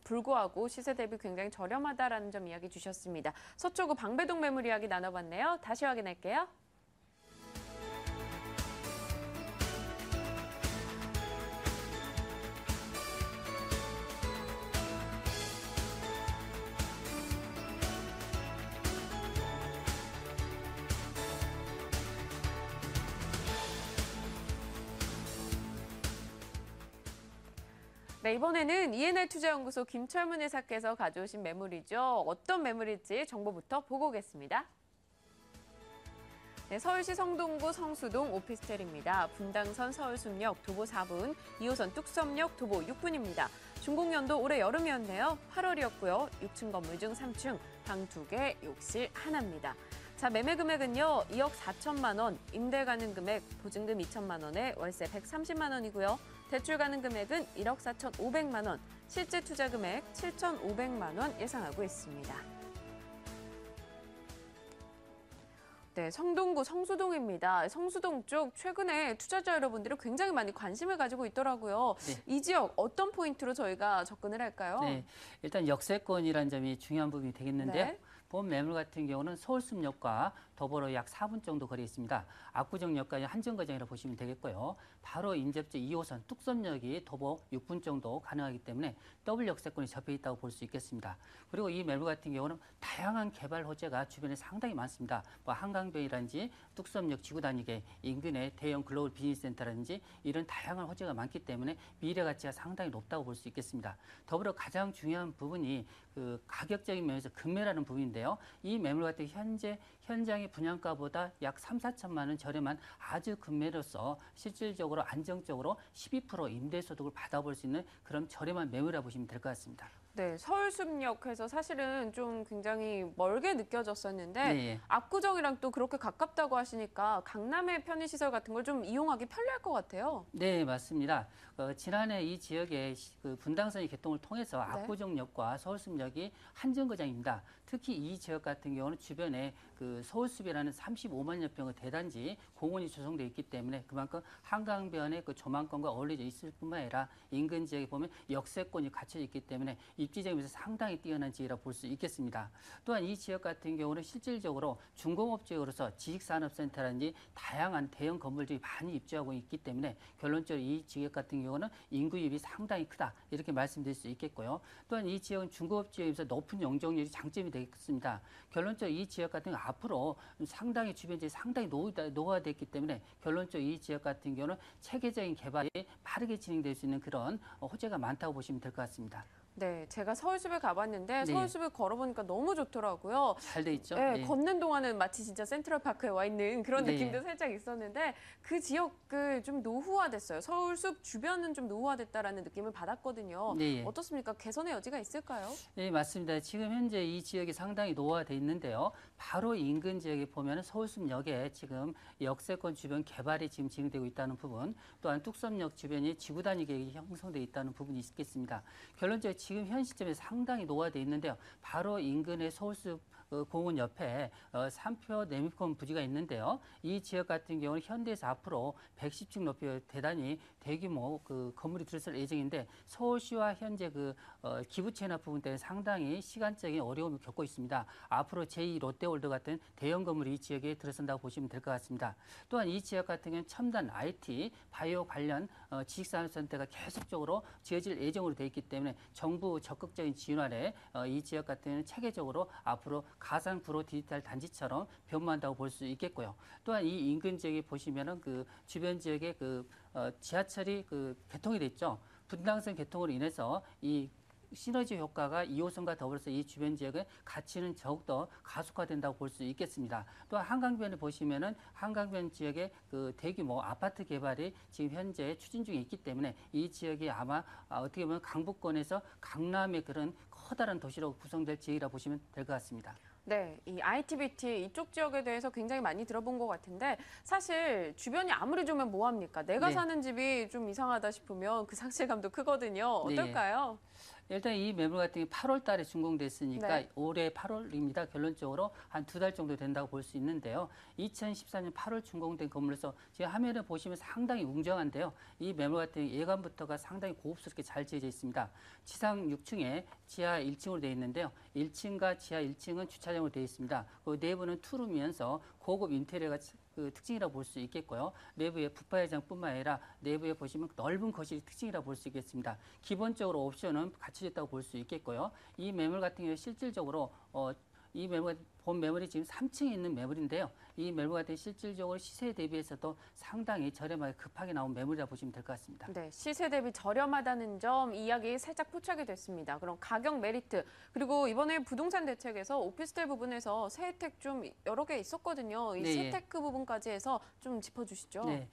불구하고 시세 대비 굉장히 저렴하다라는 점 이야기 주셨습니다. 서초구 방배동 매물 이야기 나눠봤네요. 다시 확인할게요. 네, 이번에는 ENR 투자연구소 김철문 이사께서 가져오신 매물이죠. 어떤 매물일지 정보부터 보고 오겠습니다. 네, 서울시 성동구 성수동 오피스텔입니다. 분당선 서울숲역 도보 4분, 2호선 뚝섬역 도보 6분입니다. 준공연도 올해 여름이었네요. 8월이었고요. 6층 건물 중 3층, 방 2개, 욕실 하나입니다. 자, 매매 금액은요. 2억 4천만 원, 임대 가능 금액 보증금 2천만 원에 월세 130만 원이고요. 대출 가능 금액은 1억 4,500만 원, 실제 투자 금액 7,500만 원 예상하고 있습니다. 네, 성동구 성수동입니다. 성수동 쪽 최근에 투자자 여러분들이 굉장히 많이 관심을 가지고 있더라고요. 네. 이 지역 어떤 포인트로 저희가 접근을 할까요? 네, 일단 역세권이라는 점이 중요한 부분이 되겠는데요. 네. 본 매물 같은 경우는 서울숲역과 더불어 약 4분 정도 거리에 있습니다. 압구정역까지 한정거장이라고 보시면 되겠고요. 바로 인접지 2호선 뚝섬역이 도보 6분 정도 가능하기 때문에 더블 역세권이 접해 있다고 볼 수 있겠습니다. 그리고 이 매물 같은 경우는 다양한 개발 호재가 주변에 상당히 많습니다. 뭐 한강변이라든지 뚝섬역 지구 단위계 인근의 대형 글로벌 비즈니스 센터라든지 이런 다양한 호재가 많기 때문에 미래 가치가 상당히 높다고 볼 수 있겠습니다. 더불어 가장 중요한 부분이 그 가격적인 면에서 금매라는 부분인데요. 이 매물 같은 현장의 분양가보다 약 3, 4천만 원 저렴한 아주 금매로서 실질적으로 안정적으로 12% 임대소득을 받아볼 수 있는 그런 저렴한 매물이라고 보시면 될 것 같습니다. 네, 서울숲역에서 사실은 좀 굉장히 멀게 느껴졌었는데 네. 압구정이랑 또 그렇게 가깝다고 하시니까 강남의 편의시설 같은 걸 좀 이용하기 편리할 것 같아요. 네, 맞습니다. 지난해 이 지역의 그 분당선이 개통을 통해서 압구정역과 서울숲역이 한정거장입니다. 특히 이 지역 같은 경우는 주변에 그 서울숲이라는 35만여 평의 대단지 공원이 조성되어 있기 때문에 그만큼 한강변의 그 조망권과 어울려져 있을 뿐만 아니라 인근 지역에 보면 역세권이 갖춰져 있기 때문에 입지적이면서 상당히 뛰어난 지역이라 볼 수 있겠습니다. 또한 이 지역 같은 경우는 실질적으로 중공업 지역으로서 지식산업센터라든지 다양한 대형 건물들이 많이 입주하고 있기 때문에 결론적으로 이 지역 같은 경우는 인구유입이 상당히 크다 이렇게 말씀드릴 수 있겠고요. 또한 이 지역은 중공업 지역에서 높은 용적률이 장점이 되겠습니다. 결론적으로 이 지역 같은 경우 앞으로 상당히 주변 지역이 상당히 노후화됐기 때문에 결론적으로 이 지역 같은 경우는 체계적인 개발이 빠르게 진행될 수 있는 그런 호재가 많다고 보시면 될 것 같습니다. 네, 제가 서울숲에 가봤는데 네. 서울숲을 걸어보니까 너무 좋더라고요. 잘 돼 있죠? 네, 네. 걷는 동안은 마치 진짜 센트럴파크에 와 있는 그런 네. 느낌도 살짝 있었는데 그 지역을 좀 노후화됐어요. 서울숲 주변은 좀 노후화됐다라는 느낌을 받았거든요. 네. 어떻습니까? 개선의 여지가 있을까요? 네, 맞습니다. 지금 현재 이 지역이 상당히 노후화돼 있는데요. 바로 인근 지역에 보면 서울숲역에 지금 역세권 주변 개발이 지금 진행되고 있다는 부분, 또한 뚝섬역 주변이 지구 단위 계획이 형성되어 있다는 부분이 있겠습니다. 결론적으로 지금 현 시점에 상당히 노후화돼 있는데요. 바로 인근의 서울숲 공원 옆에 산표 네미콘 부지가 있는데요. 이 지역 같은 경우는 현대에서 앞으로 110층 높이의 대단히 대규모 그 건물이 들어설 예정인데 서울시와 현재 그 기부 체납 부분 때문에 상당히 시간적인 어려움을 겪고 있습니다. 앞으로 제2 롯데월드 같은 대형 건물이 이 지역에 들어선다고 보시면 될 것 같습니다. 또한 이 지역 같은 경우는 첨단 IT, 바이오 관련 지식산업센터가 계속적으로 지어질 예정으로 되어 있기 때문에 정부 적극적인 지원 아래 이 지역 같은 경우는 체계적으로 앞으로 가상 구로 디지털 단지처럼 변모한다고 볼 수 있겠고요. 또한 이 인근 지역에 보시면은 그 주변 지역에 그 지하철이 그 개통이 됐죠. 분당선 개통으로 인해서 이 시너지 효과가 2호선과 더불어서 이 주변 지역의 가치는 더욱더 가속화된다고 볼 수 있겠습니다. 또한 한강변을 보시면은 한강변 지역의 그 대규모 아파트 개발이 지금 현재 추진 중에 있기 때문에 이 지역이 아마 어떻게 보면 강북권에서 강남의 그런 커다란 도시로 구성될 지역이라 보시면 될 것 같습니다. 네, 이 ITBT 이쪽 지역에 대해서 굉장히 많이 들어본 것 같은데 사실 주변이 아무리 좋으면 뭐합니까? 내가 네. 사는 집이 좀 이상하다 싶으면 그 상실감도 크거든요. 네. 어떨까요? 일단 이 매물 같은 게 8월 달에 준공됐으니까 네. 올해 8월입니다. 결론적으로 한 2달 정도 된다고 볼 수 있는데요. 2014년 8월 준공된 건물에서 지금 화면을 보시면 상당히 웅장한데요. 이 매물 같은 예관부터가 상당히 고급스럽게 잘 지어져 있습니다. 지상 6층에 지하 1층으로 되어 있는데요. 1층과 지하 1층은 주차장으로 되어 있습니다. 그 내부는 투룸이면서 고급 인테리어가 그 특징이라고 볼 수 있겠고요. 내부에 붙박이장뿐만 아니라 내부에 보시면 넓은 거실이 특징이라고 볼 수 있겠습니다. 기본적으로 옵션은 갖춰졌다고 볼 수 있겠고요. 이 매물 같은 경우 실질적으로 이 매물 본 매물이 지금 3층에 있는 매물인데요. 이 매물 같은 실질적으로 시세 대비해서도 상당히 저렴하게 급하게 나온 매물이라 보시면 될 것 같습니다. 네, 시세 대비 저렴하다는 점 이야기 살짝 포착이 됐습니다. 그럼 가격 메리트 그리고 이번에 부동산 대책에서 오피스텔 부분에서 새 혜택 좀 여러 개 있었거든요. 이 네, 재테크 부분까지 해서 좀 짚어주시죠. 네,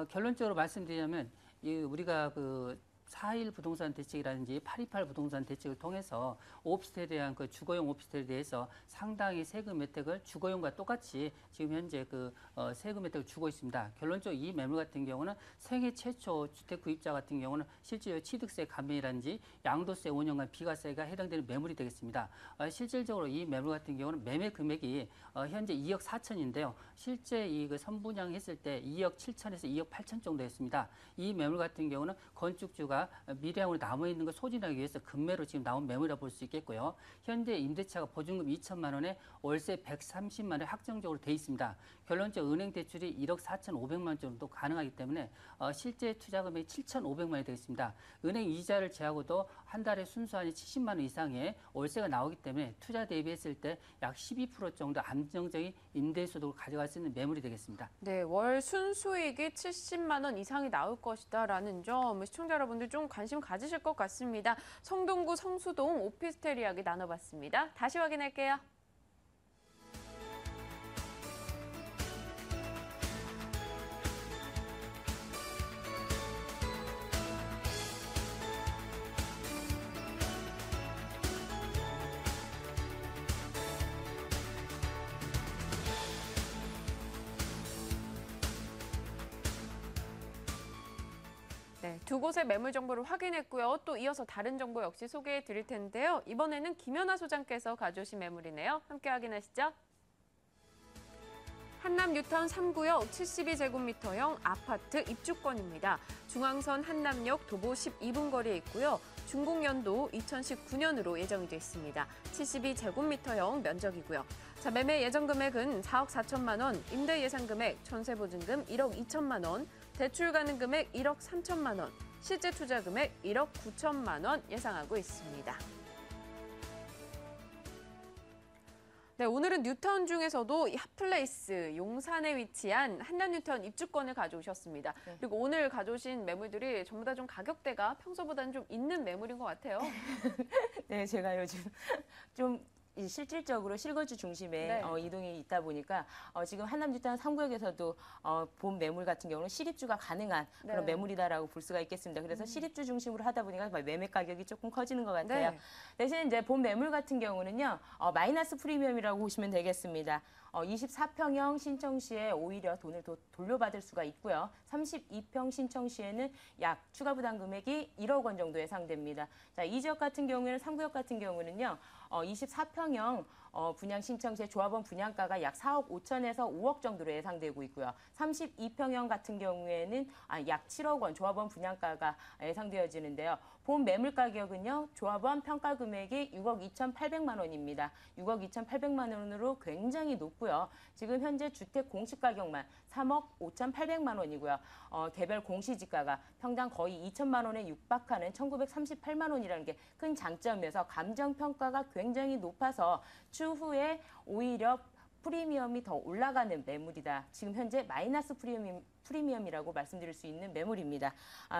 결론적으로 말씀드리자면 우리가 그 4.1 부동산 대책이라든지 8.28 부동산 대책을 통해서 오피스텔에 대한 그 주거용 오피스텔에 대해서 상당히 세금 혜택을 주거용과 똑같이 지금 현재 그 세금 혜택을 주고 있습니다. 결론적으로 이 매물 같은 경우는 세계 최초 주택 구입자 같은 경우는 실제로 취득세 감면이라든지 양도세 5년간 비과세가 해당되는 매물이 되겠습니다. 실질적으로 이 매물 같은 경우는 매매 금액이 현재 2억 4천인데요. 실제 이 그 선분양했을 때 2억 7천에서 2억 8천 정도 했습니다. 이 매물 같은 경우는 건축주가 미래형으로 남아있는 걸 소진하기 위해서 급매로 지금 나온 매물이라 볼 수 있겠고요. 현재 임대차가 보증금 2천만 원에 월세 130만 원 확정적으로 돼 있습니다. 결론적으로 은행 대출이 1억 4,500만 원 정도 가능하기 때문에 실제 투자 금액이 7,500만 원이 되겠습니다. 은행 이자를 제하고도 한 달에 순수한이 70만 원 이상의 월세가 나오기 때문에 투자 대비했을 때 약 12% 정도 안정적인 임대소득을 가져갈 수 있는 매물이 되겠습니다. 네, 월 순수익이 70만 원 이상이 나올 것이다라는 점 시청자 여러분들 좀 관심 가지실 것 같습니다. 성동구 성수동 오피스텔 이야기 나눠봤습니다. 다시 확인할게요. 네, 두 곳의 매물 정보를 확인했고요. 또 이어서 다른 정보 역시 소개해 드릴 텐데요. 이번에는 김연아 소장께서 가져오신 매물이네요. 함께 확인하시죠. 한남 뉴타운 3구역 72제곱미터형 아파트 입주권입니다. 중앙선 한남역 도보 12분 거리에 있고요. 준공연도 2019년으로 예정이 되어 있습니다. 72제곱미터형 면적이고요. 자, 매매 예정 금액은 4억 4천만 원, 임대 예상 금액, 전세 보증금 1억 2천만 원, 대출 가능 금액 1억 3천만 원, 실제 투자 금액 1억 9천만 원 예상하고 있습니다. 네, 오늘은 뉴타운 중에서도 이 핫플레이스 용산에 위치한 한남 뉴타운 입주권을 가져오셨습니다. 네. 그리고 오늘 가져오신 매물들이 전부 다 좀 가격대가 평소보다는 좀 있는 매물인 것 같아요. 네, 제가 요즘 좀 실질적으로 실거주 중심에 네. 이동이 있다 보니까 지금 한남 뉴타운 3구역에서도 본 매물 같은 경우는 실입주가 가능한 그런 네. 매물이다라고 볼 수가 있겠습니다. 그래서 실입주 중심으로 하다 보니까 매매 가격이 조금 커지는 것 같아요. 네. 대신 이제 본 매물 같은 경우는요, 마이너스 프리미엄이라고 보시면 되겠습니다. 24평형 신청 시에 오히려 돈을 돌려받을 수가 있고요. 32평 신청 시에는 약 추가 부담 금액이 1억 원 정도 예상됩니다. 자, 이 지역 같은 경우에는 3구역 같은 경우는요. 24평형 분양 신청 시에 조합원 분양가가 약 4억 5천에서 5억 정도로 예상되고 있고요. 32평형 같은 경우에는 약 7억 원 조합원 분양가가 예상되어지는데요. 본 매물 가격은요. 조합원 평가 금액이 6억 2,800만 원입니다. 6억 2,800만 원으로 굉장히 높고요. 지금 현재 주택 공시 가격만 3억 5,800만 원이고요. 개별 공시지가가 평당 거의 2천만 원에 육박하는 1,938만 원이라는 게 큰 장점이어서 감정 평가가 굉장히 높아서 추후에 오히려 프리미엄이 더 올라가는 매물이다. 지금 현재 마이너스 프리미엄이라고 말씀드릴 수 있는 매물입니다.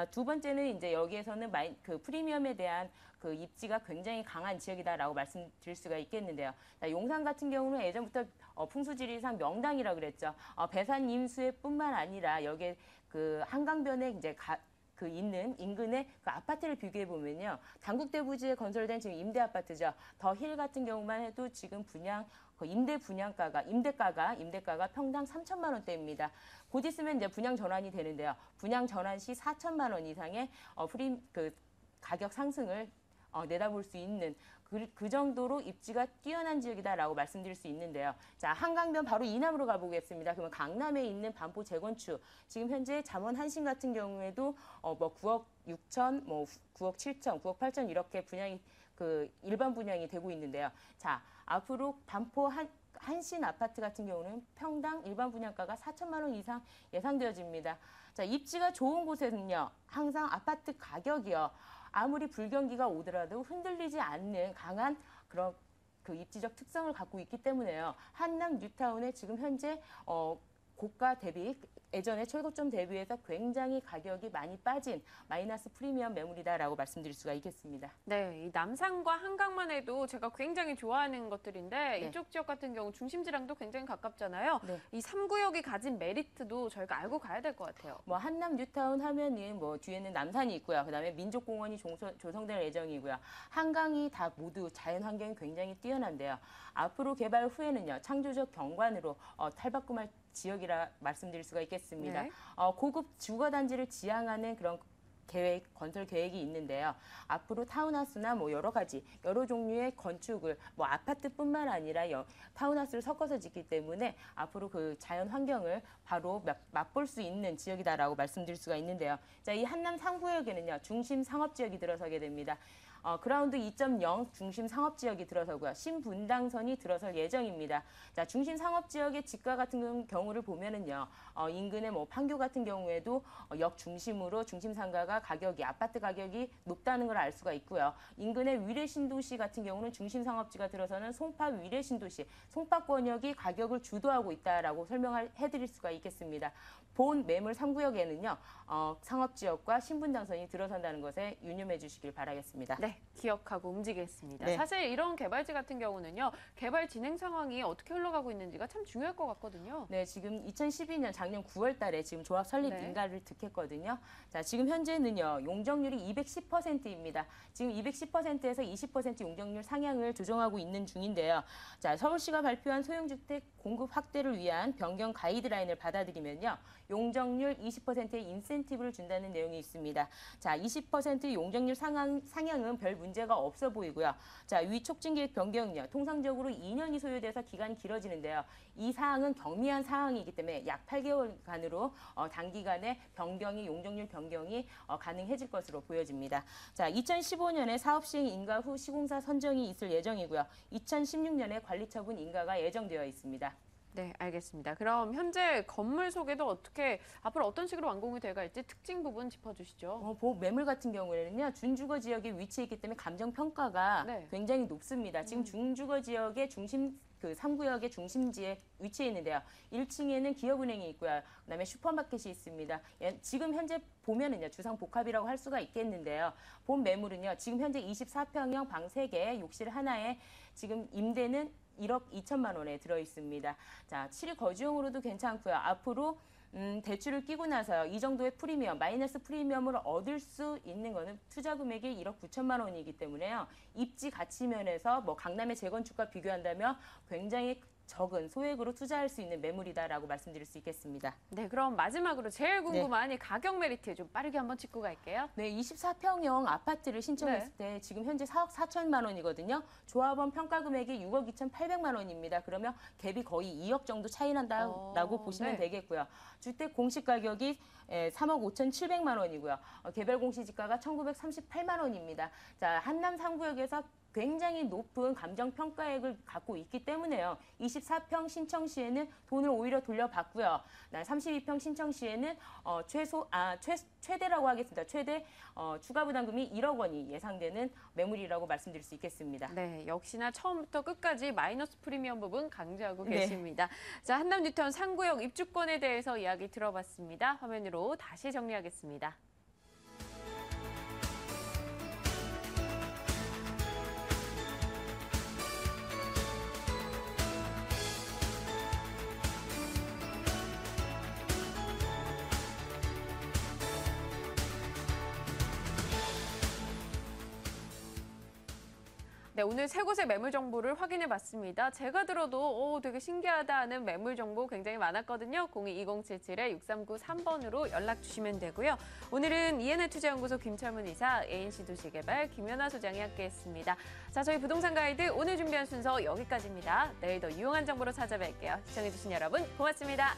두 번째는 이제 여기에서는 그 프리미엄에 대한 그 입지가 굉장히 강한 지역이다라고 말씀드릴 수가 있겠는데요. 자, 용산 같은 경우는 예전부터 풍수지리상 명당이라고 그랬죠. 배산 임수에뿐만 아니라 여기에 그 한강변에 이제 그 있는 인근의 그 아파트를 비교해 보면요. 당국대 부지에 건설된 지금 임대 아파트죠. 더 힐 같은 경우만 해도 지금 임대가가 평당 3천만 원대입니다. 곧 있으면 이제 분양 전환이 되는데요. 분양 전환 시 4천만 원 이상의 가격 상승을 내다볼 수 있는 그 정도로 입지가 뛰어난 지역이다라고 말씀드릴 수 있는데요. 자, 한강변 바로 이남으로 가보겠습니다. 그러면 강남에 있는 반포 재건축, 지금 현재 잠원 한신 같은 경우에도 9억 6천, 9억 7천, 9억 8천 이렇게 분양이 일반 분양이 되고 있는데요. 자, 앞으로 반포 한신 아파트 같은 경우는 평당 일반 분양가가 4천만 원 이상 예상되어집니다. 자, 입지가 좋은 곳에는요, 항상 아파트 가격이요. 아무리 불경기가 오더라도 흔들리지 않는 강한 그런 그 입지적 특성을 갖고 있기 때문에요. 한남 뉴타운에 지금 현재 고가 대비 예전에 최고점 대비해서 굉장히 가격이 많이 빠진 마이너스 프리미엄 매물이다라고 말씀드릴 수가 있겠습니다. 네, 이 남산과 한강만 해도 제가 굉장히 좋아하는 것들인데 네. 이쪽 지역 같은 경우 중심지랑도 굉장히 가깝잖아요. 네. 이 3구역이 가진 메리트도 저희가 알고 가야 될 것 같아요. 한남 뉴타운 하면은 뒤에는 남산이 있고요. 그다음에 민족공원이 조성될 예정이고요. 한강이 다 모두 자연 환경이 굉장히 뛰어난데요. 앞으로 개발 후에는요. 창조적 경관으로 탈바꿈할 지역이라 말씀드릴 수가 있겠습니다. 네. 고급 주거단지를 지향하는 그런 건설 계획이 있는데요. 앞으로 타운하우스나 여러 종류의 건축을 아파트뿐만 아니라 타운하우스를 섞어서 짓기 때문에 앞으로 그 자연 환경을 바로 맛볼 수 있는 지역이다라고 말씀드릴 수가 있는데요. 자, 이 한남 3구역에는요. 중심 상업지역이 들어서게 됩니다. 그라운드 2.0 중심 상업지역이 들어서고요. 신분당선이 들어설 예정입니다. 자, 중심 상업지역의 지가 같은 경우를 보면은요. 인근의 판교 같은 경우에도 역 중심으로 중심 상가가 아파트 가격이 높다는 걸 알 수가 있고요. 인근의 위례신도시 같은 경우는 중심 상업지가 들어서는 송파 위례신도시, 송파권역이 가격을 주도하고 있다라고 설명해드릴 수가 있겠습니다. 본 매물 3구역에는요. 상업지역과 신분당선이 들어선다는 것에 유념해 주시길 바라겠습니다. 네, 네, 기억하고 움직이겠습니다. 네. 사실 이런 개발지 같은 경우는요, 개발 진행 상황이 어떻게 흘러가고 있는지가 참 중요할 것 같거든요. 네, 지금 2012년 작년 9월 달에 지금 조합 설립 네. 인가를 득했거든요. 자, 지금 현재는요, 용적률이 210%입니다. 지금 210%에서 20% 용적률 상향을 조정하고 있는 중인데요. 자, 서울시가 발표한 소형주택 공급 확대를 위한 변경 가이드라인을 받아들이면요, 용적률 20%의 인센티브를 준다는 내용이 있습니다. 자, 20% 용적률 상향은 별 문제가 없어 보이고요. 자, 위 촉진계획 변경은요, 통상적으로 2년이 소요돼서 기간이 길어지는데요. 이 사항은 경미한 사항이기 때문에 약 8개월간으로 단기간에 용적률 변경이 가능해질 것으로 보여집니다. 자, 2015년에 사업 시행 인가 후 시공사 선정이 있을 예정이고요. 2016년에 관리 처분 인가가 예정되어 있습니다. 네, 알겠습니다. 그럼 현재 건물 소개도 앞으로 어떤 식으로 완공이 돼갈지 특징 부분 짚어주시죠. 보호 매물 같은 경우에는요, 준주거 지역에 위치해 있기 때문에 감정 평가가 네. 굉장히 높습니다. 지금 준주거 지역의 중심, 3구역의 중심지에 위치해 있는데요. 1층에는 기업은행이 있고요. 그다음에 슈퍼마켓이 있습니다. 지금 현재 보면은요, 주상복합이라고 할 수가 있겠는데요. 본 매물은요, 지금 현재 24평형 방 3개, 욕실 하나에 지금 임대는 1억 2천만 원에 들어 있습니다. 자, 7일 거주용으로도 괜찮고요. 앞으로 대출을 끼고 나서요, 이 정도의 프리미엄, 마이너스 프리미엄을 얻을 수 있는 거는 투자 금액이 1억 9천만 원이기 때문에요. 입지 가치 면에서 강남의 재건축과 비교한다면 굉장히 적은 소액으로 투자할 수 있는 매물이다라고 말씀드릴 수 있겠습니다. 네, 그럼 마지막으로 제일 궁금한 이 가격 메리트 좀 빠르게 한번 짚고 갈게요. 네, 24평형 아파트를 신청했을 때 지금 현재 4억 4천만 원이거든요. 조합원 평가 금액이 6억 2,800만 원입니다. 그러면 갭이 거의 2억 정도 차이 난다라고 보시면 네. 되겠고요. 주택 공시 가격이 3억 5,700만 원이고요. 개별 공시지가가 1,938만 원입니다. 자, 한남 3구역에서 굉장히 높은 감정 평가액을 갖고 있기 때문에요. 24평 신청 시에는 돈을 오히려 돌려받고요. 32평 신청 시에는 최대라고 하겠습니다. 최대 추가 부담금이 1억 원이 예상되는 매물이라고 말씀드릴 수 있겠습니다. 네, 역시나 처음부터 끝까지 마이너스 프리미엄 부분 강조하고 네. 계십니다. 자, 한남 뉴타운 3구역 입주권에 대해서 이야기 들어봤습니다. 화면으로 다시 정리하겠습니다. 네, 오늘 세 곳의 매물 정보를 확인해 봤습니다. 제가 들어도 되게 신기하다 하는 매물 정보 굉장히 많았거든요. 02-2077-6393번으로 연락 주시면 되고요. 오늘은 ENL 투자연구소 김철문 이사, ANC 도시개발 김연아 소장이 함께했습니다. 자, 저희 부동산 가이드 오늘 준비한 순서 여기까지입니다. 내일 더 유용한 정보로 찾아뵐게요. 시청해주신 여러분 고맙습니다.